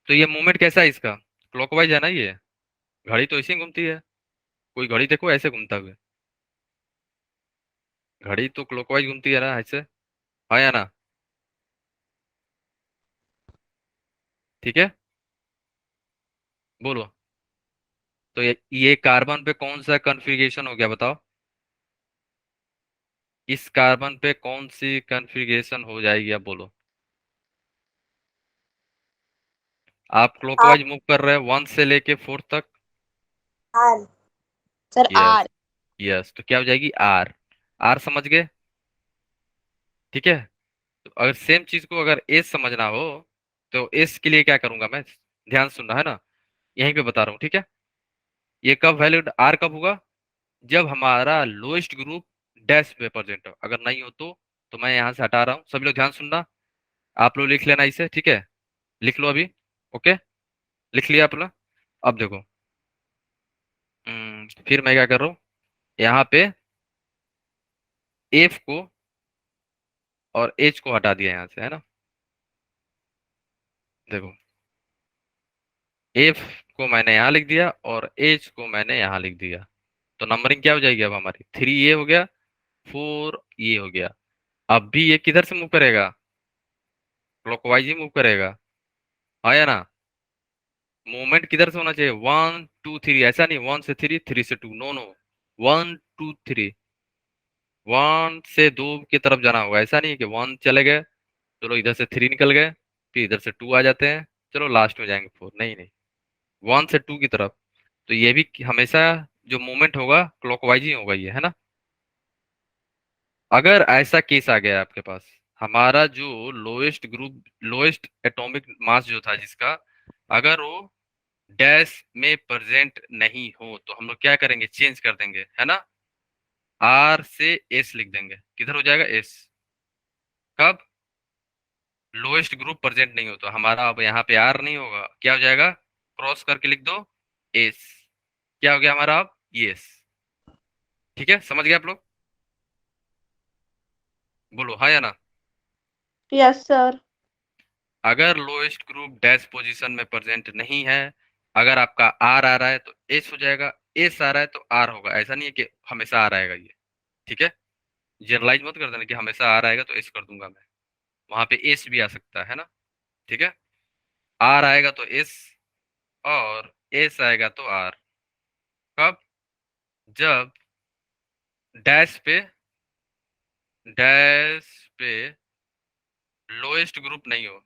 तो ये मूवमेंट कैसा है इसका, क्लॉकवाइज है ना ये। घड़ी तो ऐसे ही घूमती है, कोई घड़ी देखो ऐसे घूमता हुआ, घड़ी तो क्लॉकवाइज घूमती है ना ऐसे, हाँ या ना, ठीक है। बोलो। तो ये कार्बन पे कौन सा कॉन्फ़िगरेशन हो गया बताओ, इस कार्बन पे कौन सी कॉन्फ़िगरेशन हो जाएगी, अब बोलो। आप आर। क्लॉकवाइज मूव कर रहे हैं वन से लेके फोर्थ तक। R sir, yes, R. Yes, तो क्या हो जाएगी, आर। आर समझ गए, ठीक है। तो अगर सेम चीज को अगर एस समझना हो तो एस के लिए क्या करूंगा मैं, ध्यान सुनना है ना, यहीं पे बता रहा हूँ, ठीक है। ये कब वैलिड, आर कब होगा, जब हमारा लोएस्ट ग्रुप डैश पे प्रेजेंट हो। अगर नहीं हो तो मैं यहाँ से हटा रहा हूँ, सभी लोग ध्यान सुनना। आप लोग लिख लेना इसे, ठीक है, लिख लो अभी। ओके, लिख लिया आप लोग। अब देखो, फिर मैं क्या कर रहा हूँ, यहाँ पे एफ को और एच को हटा दिया यहाँ से, है ना। देखो, एफ को मैंने यहाँ लिख दिया और एच को मैंने यहाँ लिख दिया। तो नंबरिंग क्या हो जाएगी अब हमारी, 3 ये हो गया, 4 ये हो गया। अब भी ये किधर से मूव करेगा, क्लॉकवाइज ही मूव करेगा, हाँ या ना। मूवमेंट किधर से होना चाहिए, 1 2 3, ऐसा नहीं 1 से 3, 3 से 2, नो नो, 1 2 3, 1 से 2 की तरफ जाना होगा। ऐसा नहीं है कि 1 चले गए, चलो इधर से 3 निकल गए, फिर इधर से 2 आ जाते हैं, चलो लास्ट में जाएंगे 4, नहीं नहीं, 1 से 2 की तरफ। तो ये भी हमेशा जो मूवमेंट होगा क्लॉकवाइज ही होगा ये, है ना। अगर ऐसा केस आ गया आपके पास, हमारा जो lowest group, lowest atomic mass जो था जिसका, अगर वो डैश में प्रेजेंट नहीं हो तो हम लोग क्या करेंगे, चेंज कर देंगे, है ना। आर से एस लिख देंगे, किधर हो जाएगा, एस। कब, लोएस्ट ग्रुप प्रेजेंट नहीं हो तो हमारा अब यहाँ पे आर नहीं होगा, क्या हो जाएगा, क्रॉस करके लिख दो, एस। क्या हो गया हमारा अब, यस। ठीक है, समझ गए आप लोग, बोलो हाँ या ना। Yes, sir. अगर लोएस्ट ग्रुप डैश पोजीशन में प्रेजेंट नहीं है, अगर आपका आर आ रहा है तो एस हो जाएगा, एस आ रहा है तो आर होगा। ऐसा नहीं है कि हमेशा आर आएगा ये, ठीक है। जनरलाइज मत कर देना कि हमेशा आर आएगा तो एस कर दूंगा मैं, वहां पे एस भी आ सकता है ना, ठीक है। आर आएगा तो एस और एस आएगा तो आर। कब, जब डैश पे लोएस्ट ग्रुप नहीं हो,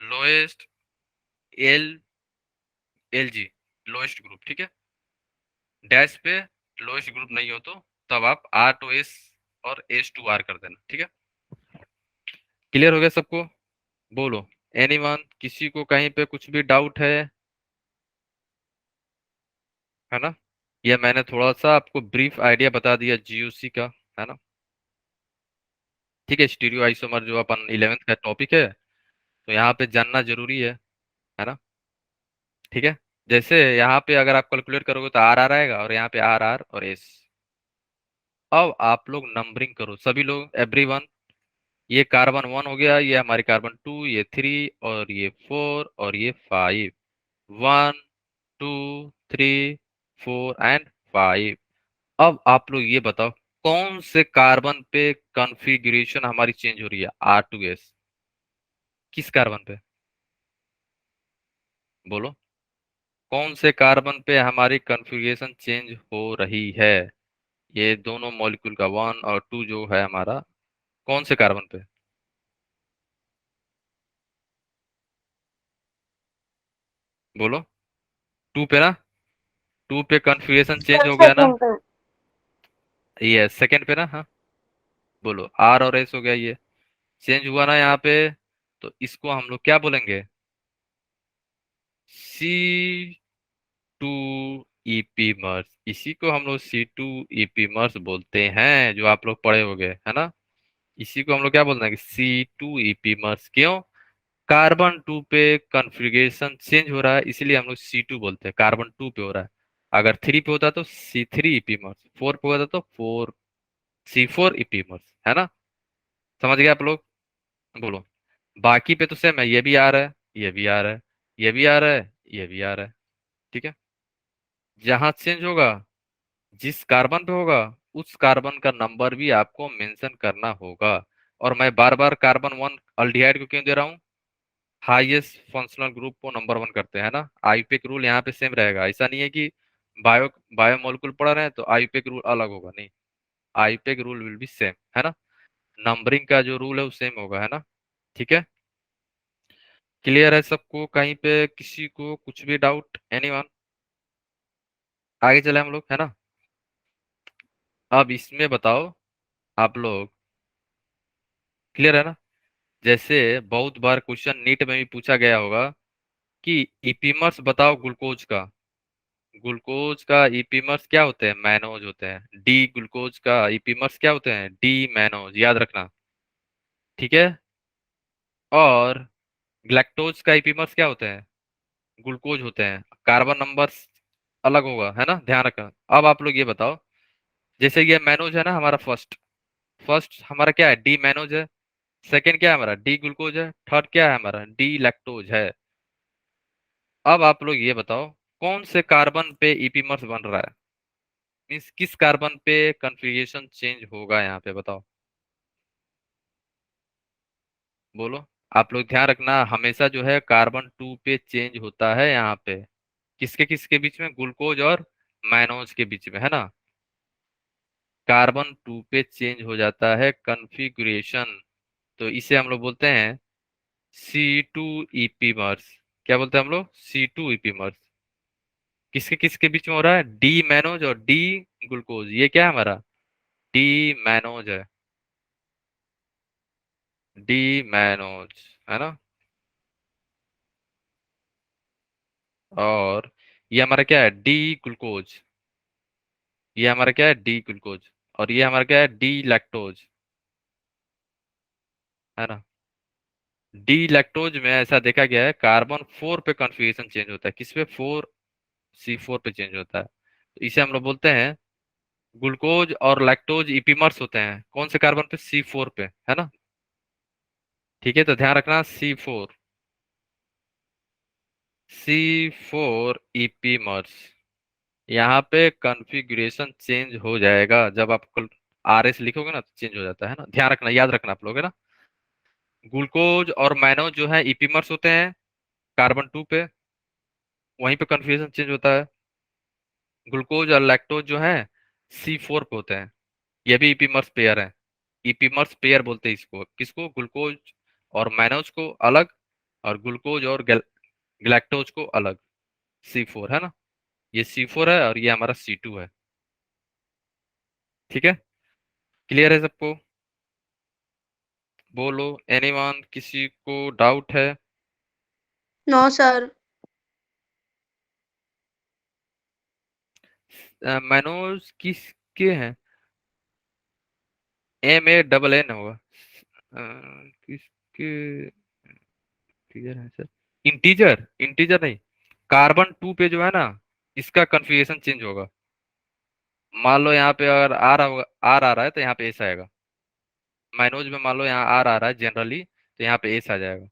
lowest, L, L G, lowest group, ठीक है। डैश पे लोएस्ट ग्रुप नहीं हो तो तब आप आर टू एस और एस टू आर कर देना, ठीक है। क्लियर हो गया सबको, बोलो। एनीवन, किसी को कहीं पे कुछ भी डाउट है ना। ये मैंने थोड़ा सा आपको ब्रीफ आइडिया बता दिया जीओसी का, है ना। ठीक है, स्टीरियो आइसोमर जो अपन 11th का टॉपिक है, तो यहाँ पे जानना जरूरी है ना। ठीक है, जैसे यहाँ पे अगर आप कैलकुलेट करोगे तो आर आर आएगा और यहाँ पे आर आर और एस। अब आप लोग नंबरिंग करो सभी लोग, एवरीवन। ये कार्बन 1 हो गया, ये हमारी कार्बन 2, ये 3 और ये 4 और ये 5, 1 2 3 4 एंड 5। अब आप लोग ये बताओ कौन से कार्बन पे कॉन्फ़िगरेशन हमारी चेंज हो रही है? R2S। किस कार्बन पे? बोलो। कौन से कार्बन पे हमारी कॉन्फ़िगरेशन चेंज हो रही है? ये दोनों मॉलिक्यूल का 1 और 2 जो है हमारा, कौन से कार्बन पे? बोलो। 2 पे ना? 2 पे कॉन्फ़िगरेशन चेंज सर हो गया ना? सेकंड पे। ये सेकंड पे ना? हाँ। बोलो, R और S हो गया, ये चेंज हुआ ना यहाँ पे। तो इसको हम लोग क्या बोलेंगे? C2 EP मर्स। इसी को हम लोग C2 EP मर्स बोलते हैं, जो आप लोग पढ़े होंगे, है ना? इसी को हम लोग क्या बोलते हैं? C2 EP मर्स। क्यों? कार्बन 2 पे कॉन्फ़िगरेशन चेंज हो रहा है, इसलिए हम लोग C2 बोलते हैं। कार्बन 2 पे हो रहा है। अगर 3 पे होता तो C3 EP मर्स, 4 पे होता तो C4 EP मर्स, है ना? समझ गए आप लोग? बोलो। बाकी पे तो सेम है, ये भी आ रहा है, ये भी आ रहा है, ये भी आ रहा है, ये भी आ रहा है। ठीक है। जहां चेंज होगा, जिस कार्बन पे होगा, उस कार्बन का नंबर भी आपको मेंशन करना होगा। और मैं बार बार कार्बन 1 अल्डिहाइड को क्यों दे रहा हूँ? हाईएस्ट फंक्शनल ग्रुप को नंबर 1 करते हैं ना। आईयूपीएक रूल यहाँ पे सेम रहेगा। ऐसा नहीं है कि बायो बायोमोलिक्यूल पढ़ रहे हैं तो आईयूपीएक रूल अलग होगा, नहीं। IUPAC rule will be same, है ना? नंबरिंग का जो रूल है वो सेम होगा, है ना? ठीक है। क्लियर है सबको? कहीं पे किसी को कुछ भी डाउट? एनीवन? आगे चले हम लोग, है ना? अब इसमें बताओ आप लोग, क्लियर है ना? जैसे बहुत बार क्वेश्चन नीट में भी पूछा गया होगा कि इपीमर्स बताओ ग्लूकोज का। ग्लूकोज का इपीमर्स क्या होते हैं? मैनोज होते हैं। डी ग्लूकोज का इपीमर्स क्या होते हैं? डी मैनोज, याद रखना। ठीक है। और ग्लैक्टोज का इपीमर्स क्या होते हैं? ग्लूकोज होते हैं। कार्बन नंबर अलग होगा, है ना? ध्यान रखना। अब आप लोग ये बताओ, जैसे ये मैनोज है ना हमारा, फर्स्ट फर्स्ट हमारा क्या है? डी मैनोज है। सेकंड क्या है हमारा? डी ग्लूकोज है। थर्ड क्या है हमारा? डी लैक्टोज है। अब आप लोग ये बताओ, कौन से कार्बन पे इपीमर्स बन रहा है? मीन्स किस कार्बन पे कॉन्फ़िगरेशन चेंज होगा यहाँ पे? बताओ। बोलो। आप लोग ध्यान रखना, हमेशा जो है कार्बन 2 पे चेंज होता है यहाँ पे। किसके किसके बीच में? ग्लूकोज और मैनोज के बीच में, है ना? कार्बन 2 पे चेंज हो जाता है कॉन्फ़िगरेशन। तो इसे हम लोग बोलते हैं C2 EP मर्स। क्या बोलते हैं हम लोग? C2 EP मर्स। किसके किसके बीच में हो रहा है? डी मैनोज और डी ग्लूकोज। ये क्या है हमारा? डी मैनोज है। डी मैनोज, है ना? और ये हमारा क्या है? D glucose. ये हमारा क्या है? D glucose. और ये हमारा क्या है? डी लैक्टोज, है ना? डी लैक्टोज में ऐसा देखा गया है, कार्बन 4 पे कॉन्फ़िगरेशन चेंज होता है। किस पे? 4 C4 पे चेंज होता है। तो इसे हम लोग बोलते हैं, ग्लूकोज और लैक्टोज इपीमर्स होते हैं कौन से कार्बन पे? C4 पे, है ना? ठीक है, तो ध्यान रखना, C4 EP मर्स। यहाँ पे कॉन्फ़िगरेशन चेंज हो जाएगा जब आप RS लिखोगे ना, तो चेंज हो जाता है ना। ध्यान रखना, याद रखना आप लोग, है ना? ग्लूकोज और मैनोज जो है इपीमर्स होते हैं कार्बन 2 पे, वहीं पे कॉन्फ़िगरेशन चेंज होता है। ग्लूकोज और लैक्टोज जो है C4 पे होते हैं। ये भी इपीमर्स पेयर है। इपीमर्स पेयर बोलते हैं इसको। किसको? ग्लूकोज और मैनोज को अलग, और ग्लूकोज और ग्लैक्टोज को अलग। C4, है ना? ये C4 है और ये हमारा C2 है। ठीक है। क्लियर है सबको? बोलो। एनीवन? किसी को डाउट है? No, sir. मैनोज किसके हैं? MANN होगा। किसके? इंटीजर है सर। इंटीजर इंटीजर नहीं। कार्बन 2 पे जो है ना, इसका कॉन्फ़िगरेशन चेंज होगा। मान लो यहाँ पे अगर आर होगा, आर आ रहा है तो यहाँ पे एस आएगा। मैनोज में मान लो यहाँ आर आ रहा है जनरली, तो यहाँ पे एस आ जाएगा।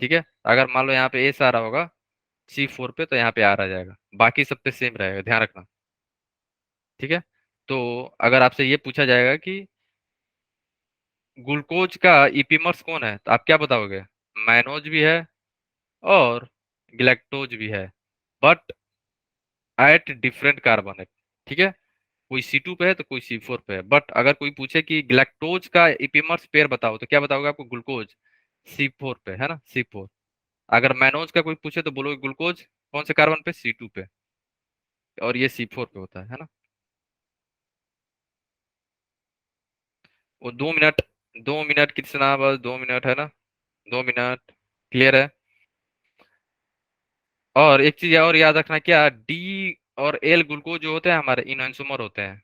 ठीक है। अगर मान लो यहाँ पे एस आ रहा होगा C4 पे, तो यहाँ पे आर आ जाएगा। बाकी सब पे सेम रहेगा, ध्यान रखना। ठीक है। तो अगर आपसे ये पूछा जाएगा कि ग्लूकोज का इपीमर्स कौन है, तो आप क्या बताओगे? मैनोज भी है और ग्लैक्टोज भी है, बट एट डिफरेंट कार्बन है। ठीक है, कोई C2 पे है तो कोई C4 पे है। बट अगर कोई पूछे कि ग्लैक्टोज का इपीमर्स पेयर बताओ, तो क्या बताओगे? आपको ग्लूकोज C4 पे है ना, C4। अगर मैनोज का कोई पूछे तो बोलोगे ग्लूकोज कौन से कार्बन पे, C2 पे, और ये C4 पे होता है ना। वो 2 मिनट, 2 मिनट कितना, बस 2 मिनट है ना, 2 मिनट। क्लियर है? और एक चीज और याद रखना, क्या डी और एल ग्लूकोज जो होते हैं हमारे इनोंसुमर होते हैं।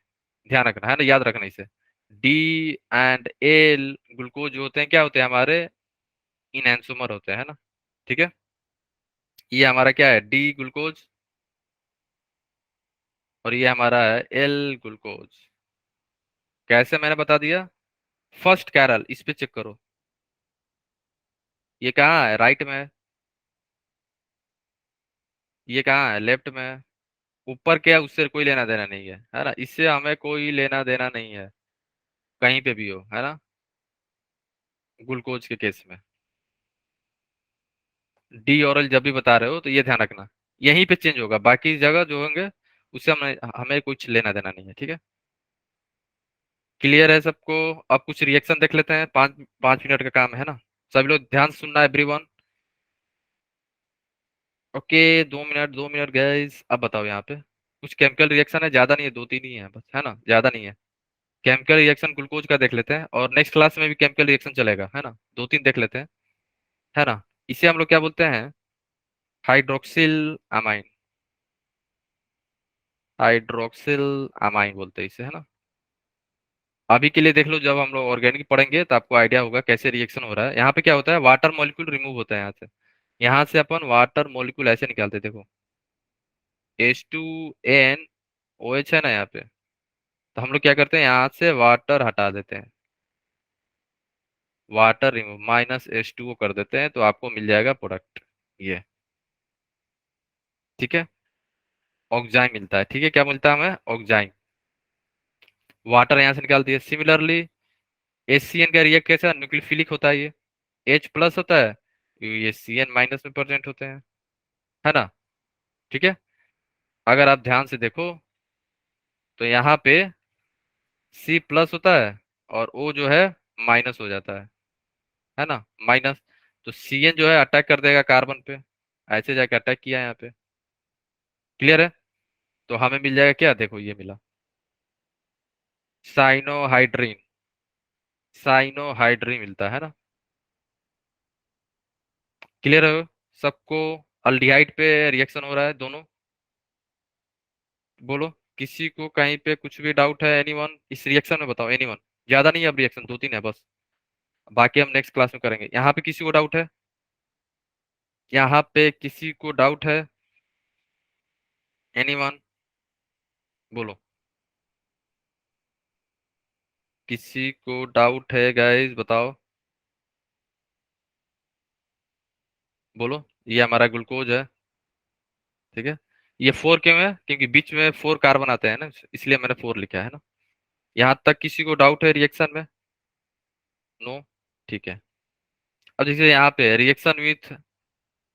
ध्यान रखना है ना, याद रखना इसे। डी एंड एल ग्लूकोज जो होते हैं क्या होते हैं हमारे, इनोंसुमर होते हैं, है ना। ठीक है, ये हमारा क्या है, डी ग्लूकोज, और ये हमारा है एल ग्लूकोज। कैसे, मैंने बता दिया। फर्स्ट कैरल, इस पे चेक करो, ये कहाँ है, राइट में है। ये कहाँ है, लेफ्ट में है। ऊपर क्या है, उससे कोई लेना देना नहीं है ना, इससे हमें कोई लेना देना नहीं है, कहीं पे भी हो, है ना। ग्लूकोज के केस में डी और एल जब भी बता रहे हो तो ये ध्यान रखना, यहीं पे चेंज होगा, बाकी जगह जो होंगे उससे हमें हमें कुछ लेना देना नहीं है। ठीक है, क्लियर है सबको? अब कुछ रिएक्शन देख लेते हैं, 5 5 मिनट का काम है ना। सभी लोग ध्यान से सुनना, everyone. Okay, 2 minute, 2 minute guys. अब बताओ यहाँ पे कुछ केमिकल रिएक्शन है, ज्यादा नहीं है, 2 3 ही है बस, है ना, ज्यादा नहीं है। केमिकल रिएक्शन ग्लूकोज का देख लेते हैं, और नेक्स्ट क्लास में भी केमिकल रिएक्शन चलेगा, है ना, 2 3 देख लेते हैं, है ना। इसे हम लोग क्या बोलते हैं, हाइड्रोक्सिल अमाइन, हाइड्रोक्सिल अमाइन बोलते हैं इसे, है ना। अभी के लिए देख लो, जब हम लोग ऑर्गेनिक पढ़ेंगे तो आपको आइडिया होगा कैसे रिएक्शन हो रहा है। यहाँ पे क्या होता है, वाटर मॉलिक्यूल रिमूव होता है यहाँ से। यहाँ से अपन वाटर मॉलिक्यूल ऐसे निकालते हैं, देखो, H2NOH है ना यहाँ पे। तो हम लोग क्या करते हैं, यहाँ से वाटर हटा देते हैं, वाटर रिमूव, -H2O कर देते हैं, तो आपको मिल जाएगा प्रोडक्ट ये। ठीक है, ऑक्साइन मिलता है। ठीक है, क्या मिलता है हमें, ऑक्साइन। वाटर यहाँ से निकाल दिए। सिमिलरली HCN का रिएक्ट कैसा, न्यूक्लियोफिलिक होता है ये, H+ होता है, ये CN- में प्रेजेंट होते हैं, है ना। ठीक है, अगर आप ध्यान से देखो तो यहाँ पे C+ होता है, और O जो है माइनस हो जाता है ना, माइनस। तो CN जो है अटैक कर देगा कार्बन पे, ऐसे जाके अटैक किया यहाँ पे। क्लियर है? तो हमें मिल जाएगा क्या, देखो ये मिला, साइनोहाइड्रीन, साइनोहाइड्रीन मिलता है ना। क्लियर है सबको? अल्डिहाइड पे रिएक्शन हो रहा है दोनों, बोलो। किसी को कहीं पे कुछ भी डाउट है, एनीवन इस रिएक्शन में बताओ, एनीवन। ज्यादा नहीं है अब रिएक्शन, 2 3 है बस, बाकी हम नेक्स्ट क्लास में करेंगे। यहाँ पे किसी को डाउट है, यहाँ पे किसी को डाउट है, एनीवन, बोलो। किसी को डाउट है गाइस, बताओ, बोलो। ये हमारा ग्लूकोज है, ठीक है। ये 4 क्यों है, क्योंकि बीच में 4 कार्बन आते हैं ना, इसलिए मैंने 4 लिखा है ना। यहाँ तक किसी को डाउट है रिएक्शन में? नो, ठीक है। अब जैसे यहाँ पे रिएक्शन विथ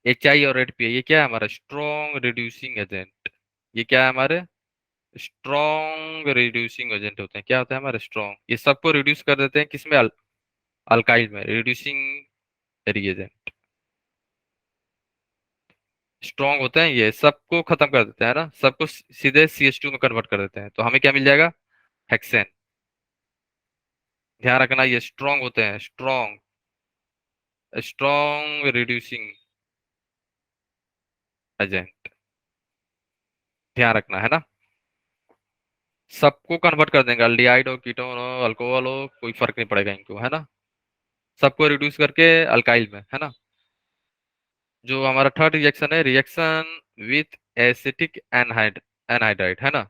HI और HPA, ये क्या है हमारा, स्ट्रॉन्ग रिड्यूसिंग एजेंट। ये क्या है हमारे, स्ट्रॉन्ग रिड्यूसिंग एजेंट होते हैं। क्या होता है हमारे, स्ट्रॉन्ग। ये सबको रिड्यूस कर देते हैं किसमें, अल्काइल में, रिड्यूसिंग रिएजेंट। स्ट्रॉन्ग होते हैं, ये सबको खत्म कर देते हैं ना, सबको सीधे CH2 में कन्वर्ट कर देते हैं, तो हमें क्या मिल जाएगा, हेक्सेन। ध्यान रखना, ये स्ट्रॉन्ग होते हैं, स्ट्रॉन्ग, स्ट्रॉन्ग रिड्यूसिंग एजेंट। ध्यान रखना है ना, सबको कन्वर्ट कर देंगे, अल्डिहाइड हो, कीटोन हो, अल्कोहल हो, कोई फर्क नहीं पड़ेगा इनको, है ना। सबको रिड्यूस करके अल्काइल में, है ना। जो हमारा थर्ड रिएक्शन है, रिएक्शन विथ एसिटिक एनहाइड, एनहाइड्राइड, है ना।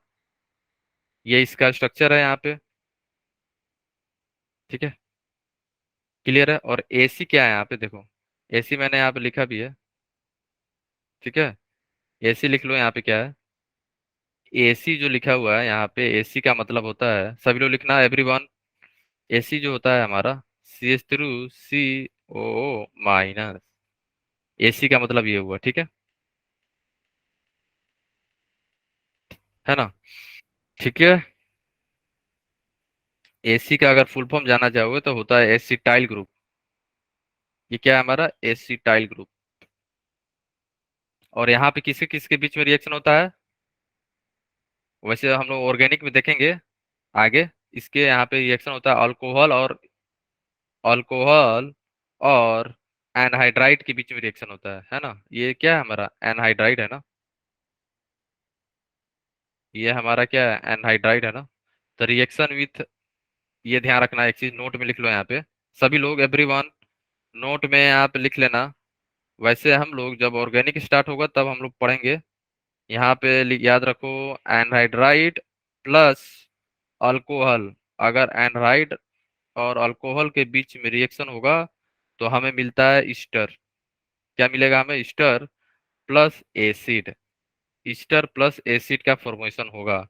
ये इसका स्ट्रक्चर है यहाँ पे, ठीक है। क्लियर है? और AC क्या है यहाँ पे, देखो, AC मैंने यहाँ पे लिखा भी है, ठीक है। AC लिख लो, यहाँ पे क्या है, एसी जो लिखा हुआ है यहाँ पे, एसी का मतलब होता है, सभी लोग लिखना एवरीवन, एसी जो होता है हमारा CH3CO माइनस, एसी का मतलब ये हुआ, ठीक है ना? ठीक है। एसी का अगर फुल फॉर्म जाना चाहोगे तो होता है एसिटाइल ग्रुप। ये क्या है हमारा? Acetyl group. और यहाँ पे किसके किसके बीच में रिएक्शन होता है? वैसे हम लोग ऑर्गेनिक में देखेंगे आगे, इसके यहाँ पे रिएक्शन होता है अल्कोहल और एनहाइड्राइड के बीच में रिएक्शन होता है ना? ये क्या है हमारा? एनहाइड्राइड है ना? ये हमारा क्या है? एनहाइड्राइड है ना? तो रिएक्शन विथ, ये ध्यान रखना, एक चीज नोट में लिख लो यहाँ पे, सभी लोग एवरीवन नोट में आप लिख लेना। वैसे हम लोग जब ऑर्गेनिक स्टार्ट होगा तब हम लोग पढ़ेंगे। यहाँ पे याद रखो, एनहाइड्राइड प्लस अल्कोहल, अगर एनहाइड और अल्कोहल के बीच में रिएक्शन होगा तो हमें मिलता है ईस्टर। क्या मिलेगा हमें? Easter plus acid. Easter plus acid का फॉर्मेशन होगा।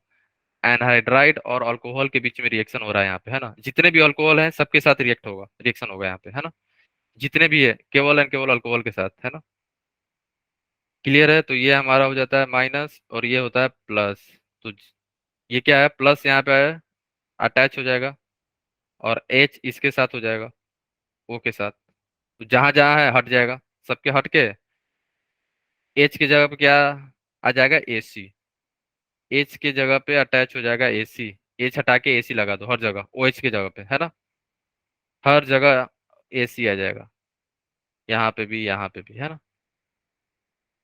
एनहाइड्राइड और अल्कोहल के बीच में रिएक्शन हो रहा है यहाँ पे, है ना? जितने भी अल्कोहल हैं सबके साथ रिएक्शन होगा यहाँ पे, है ना? जितने भी है, केवल एंड केवल अल्कोहल के साथ, है ना? क्लियर है? तो ये हमारा हो जाता है माइनस और ये होता है प्लस। तो ये क्या है? प्लस यहाँ पे है, अटैच हो जाएगा, और एच इसके साथ हो जाएगा, ओ के साथ। तो जहां जहां है हट जाएगा, सबके हट के एच की जगह पे क्या आ जाएगा? एसी। एच की जगह पे अटैच हो जाएगा एसी। एच हटा के एसी लगा दो हर जगह, ओ एच की जगह पे, है ना? हर जगह एसी आ जाएगा, यहाँ पे भी, है ना?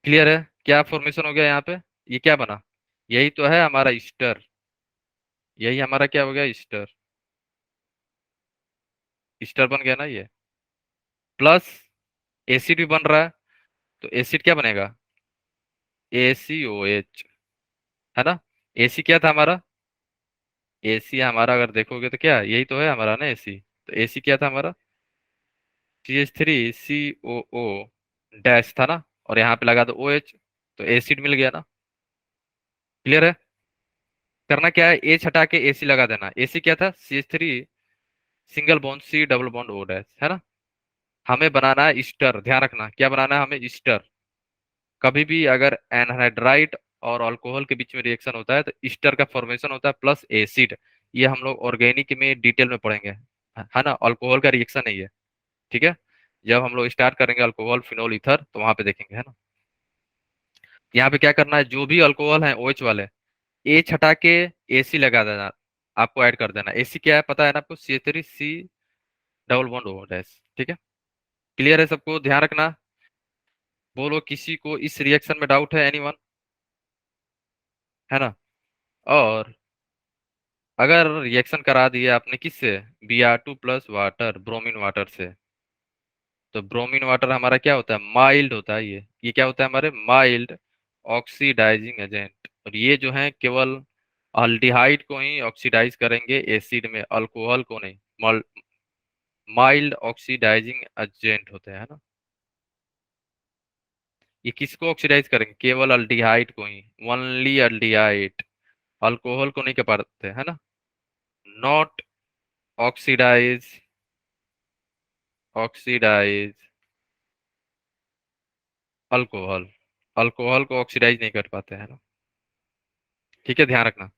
क्लियर है? क्या फॉर्मेशन हो गया यहाँ पे? ये क्या बना? यही तो है हमारा ईस्टर। यही हमारा क्या हो गया? ईस्टर। ईस्टर बन गया ना ये। प्लस एसिड भी बन रहा है, तो एसिड क्या बनेगा? ACOH, है ना? एसी क्या था हमारा? एसी हमारा अगर देखोगे तो क्या, यही तो है हमारा ना एसी। तो एसी क्या था हमारा? CH3COO डैश था ना, और यहाँ पे लगा दो OH, तो एसिड मिल गया ना? क्लियर है? करना क्या है? एच हटा के एसी लगा देना। एसी क्या था? CH3 single bond C double bond O dash, है ना? हमें बनाना है ईस्टर। ध्यान रखना, क्या बनाना है हमें? ईस्टर। कभी भी अगर एनहाइड्राइड और अल्कोहल के बीच में रिएक्शन होता है तो ईस्टर का फॉर्मेशन होता है प्लस एसिड। ये हम लोग ऑर्गेनिक में डिटेल में पढ़ेंगे, है ना? अल्कोहल का रिएक्शन है ये, ठीक है? जब हम लोग स्टार्ट करेंगे अल्कोहल फिनोल ईथर तो वहां पे देखेंगे, है ना? यहाँ पे क्या करना है, जो भी अल्कोहल है OH वाले, एच हटा के एसी लगा देना, आपको ऐड कर देना। एसी क्या है पता है ना आपको? CH3C double bond O dash, ठीक है? क्लियर है सबको? ध्यान रखना। बोलो किसी को इस रिएक्शन में डाउट है? एनीवन? है ना? और अगर रिएक्शन करा दिया आपने किससे? Br2 plus water, bromine water से, तो ब्रोमीन वाटर हमारा क्या होता है? माइल्ड होता है ये क्या होता है हमारे? Mild oxidising agent. और ये जो है केवल अल्डिहाइड को ही ऑक्सीडाइज करेंगे एसिड में, अल्कोहल को नहीं। माइल्ड ऑक्सीडाइजिंग एजेंट होते हैं, है ना? ये किसको ऑक्सीडाइज करेंगे? केवल अल्डिहाइड को ही, ओनली अल्डिहाइड, अल्कोहल को नहीं कर पाते, है ना? Not oxidise, oxidise alcohol, alcohol को ऑक्सीडाइज नहीं कर पाते, है ना? ठीक है, ध्यान रखना।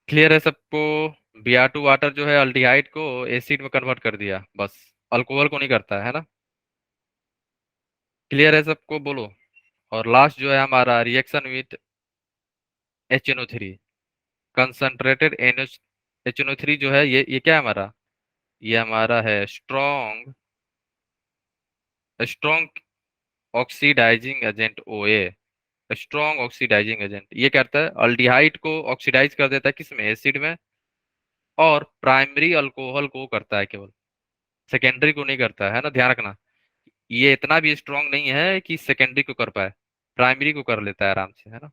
क्लियर है सबको? Br2 वाटर जो है अल्डिहाइड को एसिड में कन्वर्ट कर दिया, बस। अल्कोहल को नहीं करता है ना? क्लियर है सबको? बोलो। और लास्ट जो है हमारा reaction with HNO3, concentrated HNO3 जो है, ये क्या है हमारा? ये हमारा है strong, strong oxidising agent OA। Strong oxidising agent ये करता है, अल्डिहाइड को ऑक्सीडाइज कर देता है किसमें? एसिड में। और प्राइमरी अल्कोहल को करता है केवल, सेकेंडरी को नहीं करता है ना? ध्यान रखना, ये इतना भी स्ट्रांग नहीं है कि सेकेंडरी को कर पाए, प्राइमरी को कर लेता है आराम से, है ना?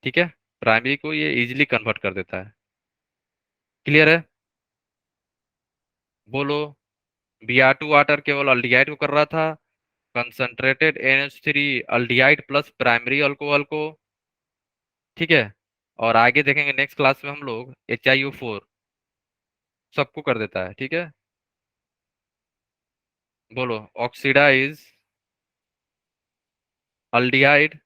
ठीक है, प्राइमरी को ये इजीली कन्वर्ट कर देता है। क्लियर है? बोलो। Br2 वाटर केवल अल्डिहाइड को कर रहा था, concentrated NH3 aldehyde plus primary alcohol को, ठीक है। और आगे देखेंगे नेक्स्ट क्लास में हम लोग HiO4 सबको कर देता है, ठीक है। बोलो, oxidise aldehyde,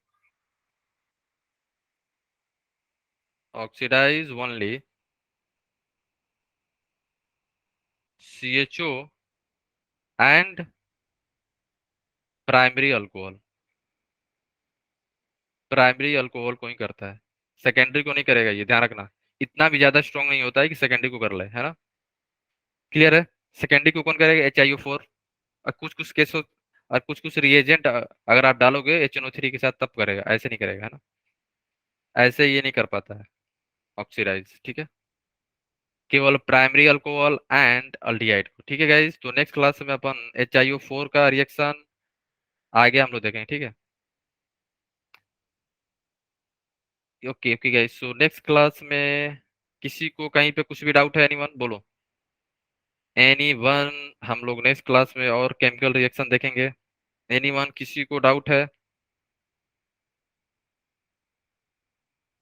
oxidise only CHO and primary alcohol, primary alcohol को ही करता है, सेकेंडरी को नहीं करेगा, ये ध्यान रखना। इतना भी ज्यादा स्ट्रांग नहीं होता है कि सेकेंडरी को कर ले, है ना। क्लियर है। सेकेंडरी को कौन करेगा, HiO4। और कुछ कुछ केस और कुछ कुछ रिएजेंट अगर आप डालोगे HNO3 के साथ तब करेगा, ऐसे नहीं करेगा, है ना। ऐसे ये नहीं कर पाता है ऑक्सीडाइज, ठीक है। केवल प्राइमरी अल्कोहल एंड अल्डिहाइड को, ठीक है गाइस। तो नेक्स्ट क्लास में अपन HiO4 का रिएक्शन आगे हम लोग देखेंगे, ठीक है। Okay okay guys, so next class में किसी को कहीं पे कुछ भी डाउट है, एनीवन बोलो, एनीवन। हम लोग नेक्स्ट क्लास में और केमिकल रिएक्शन देखेंगे। एनीवन, किसी को डाउट है?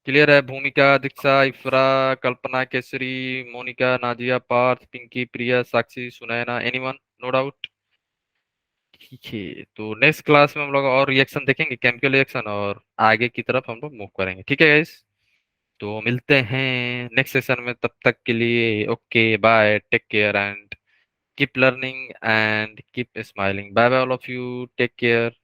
क्लियर है। भूमिका, दीक्षा, इफ्रा, कल्पना, केसरी, मोनिका, नाजिया, पार्थ, पिंकी, प्रिया, साक्षी, सुनैना, एनीवन, नो डाउट। ठीक है, तो नेक्स्ट क्लास में हम लोग और रिएक्शन देखेंगे, केमिकल रिएक्शन, और आगे की तरफ हम लोग मूव करेंगे, ठीक है गाइस। तो मिलते हैं नेक्स्ट सेशन में, तब तक के लिए okay bye, take care and keep learning and keep smiling. Bye bye all of you, take care.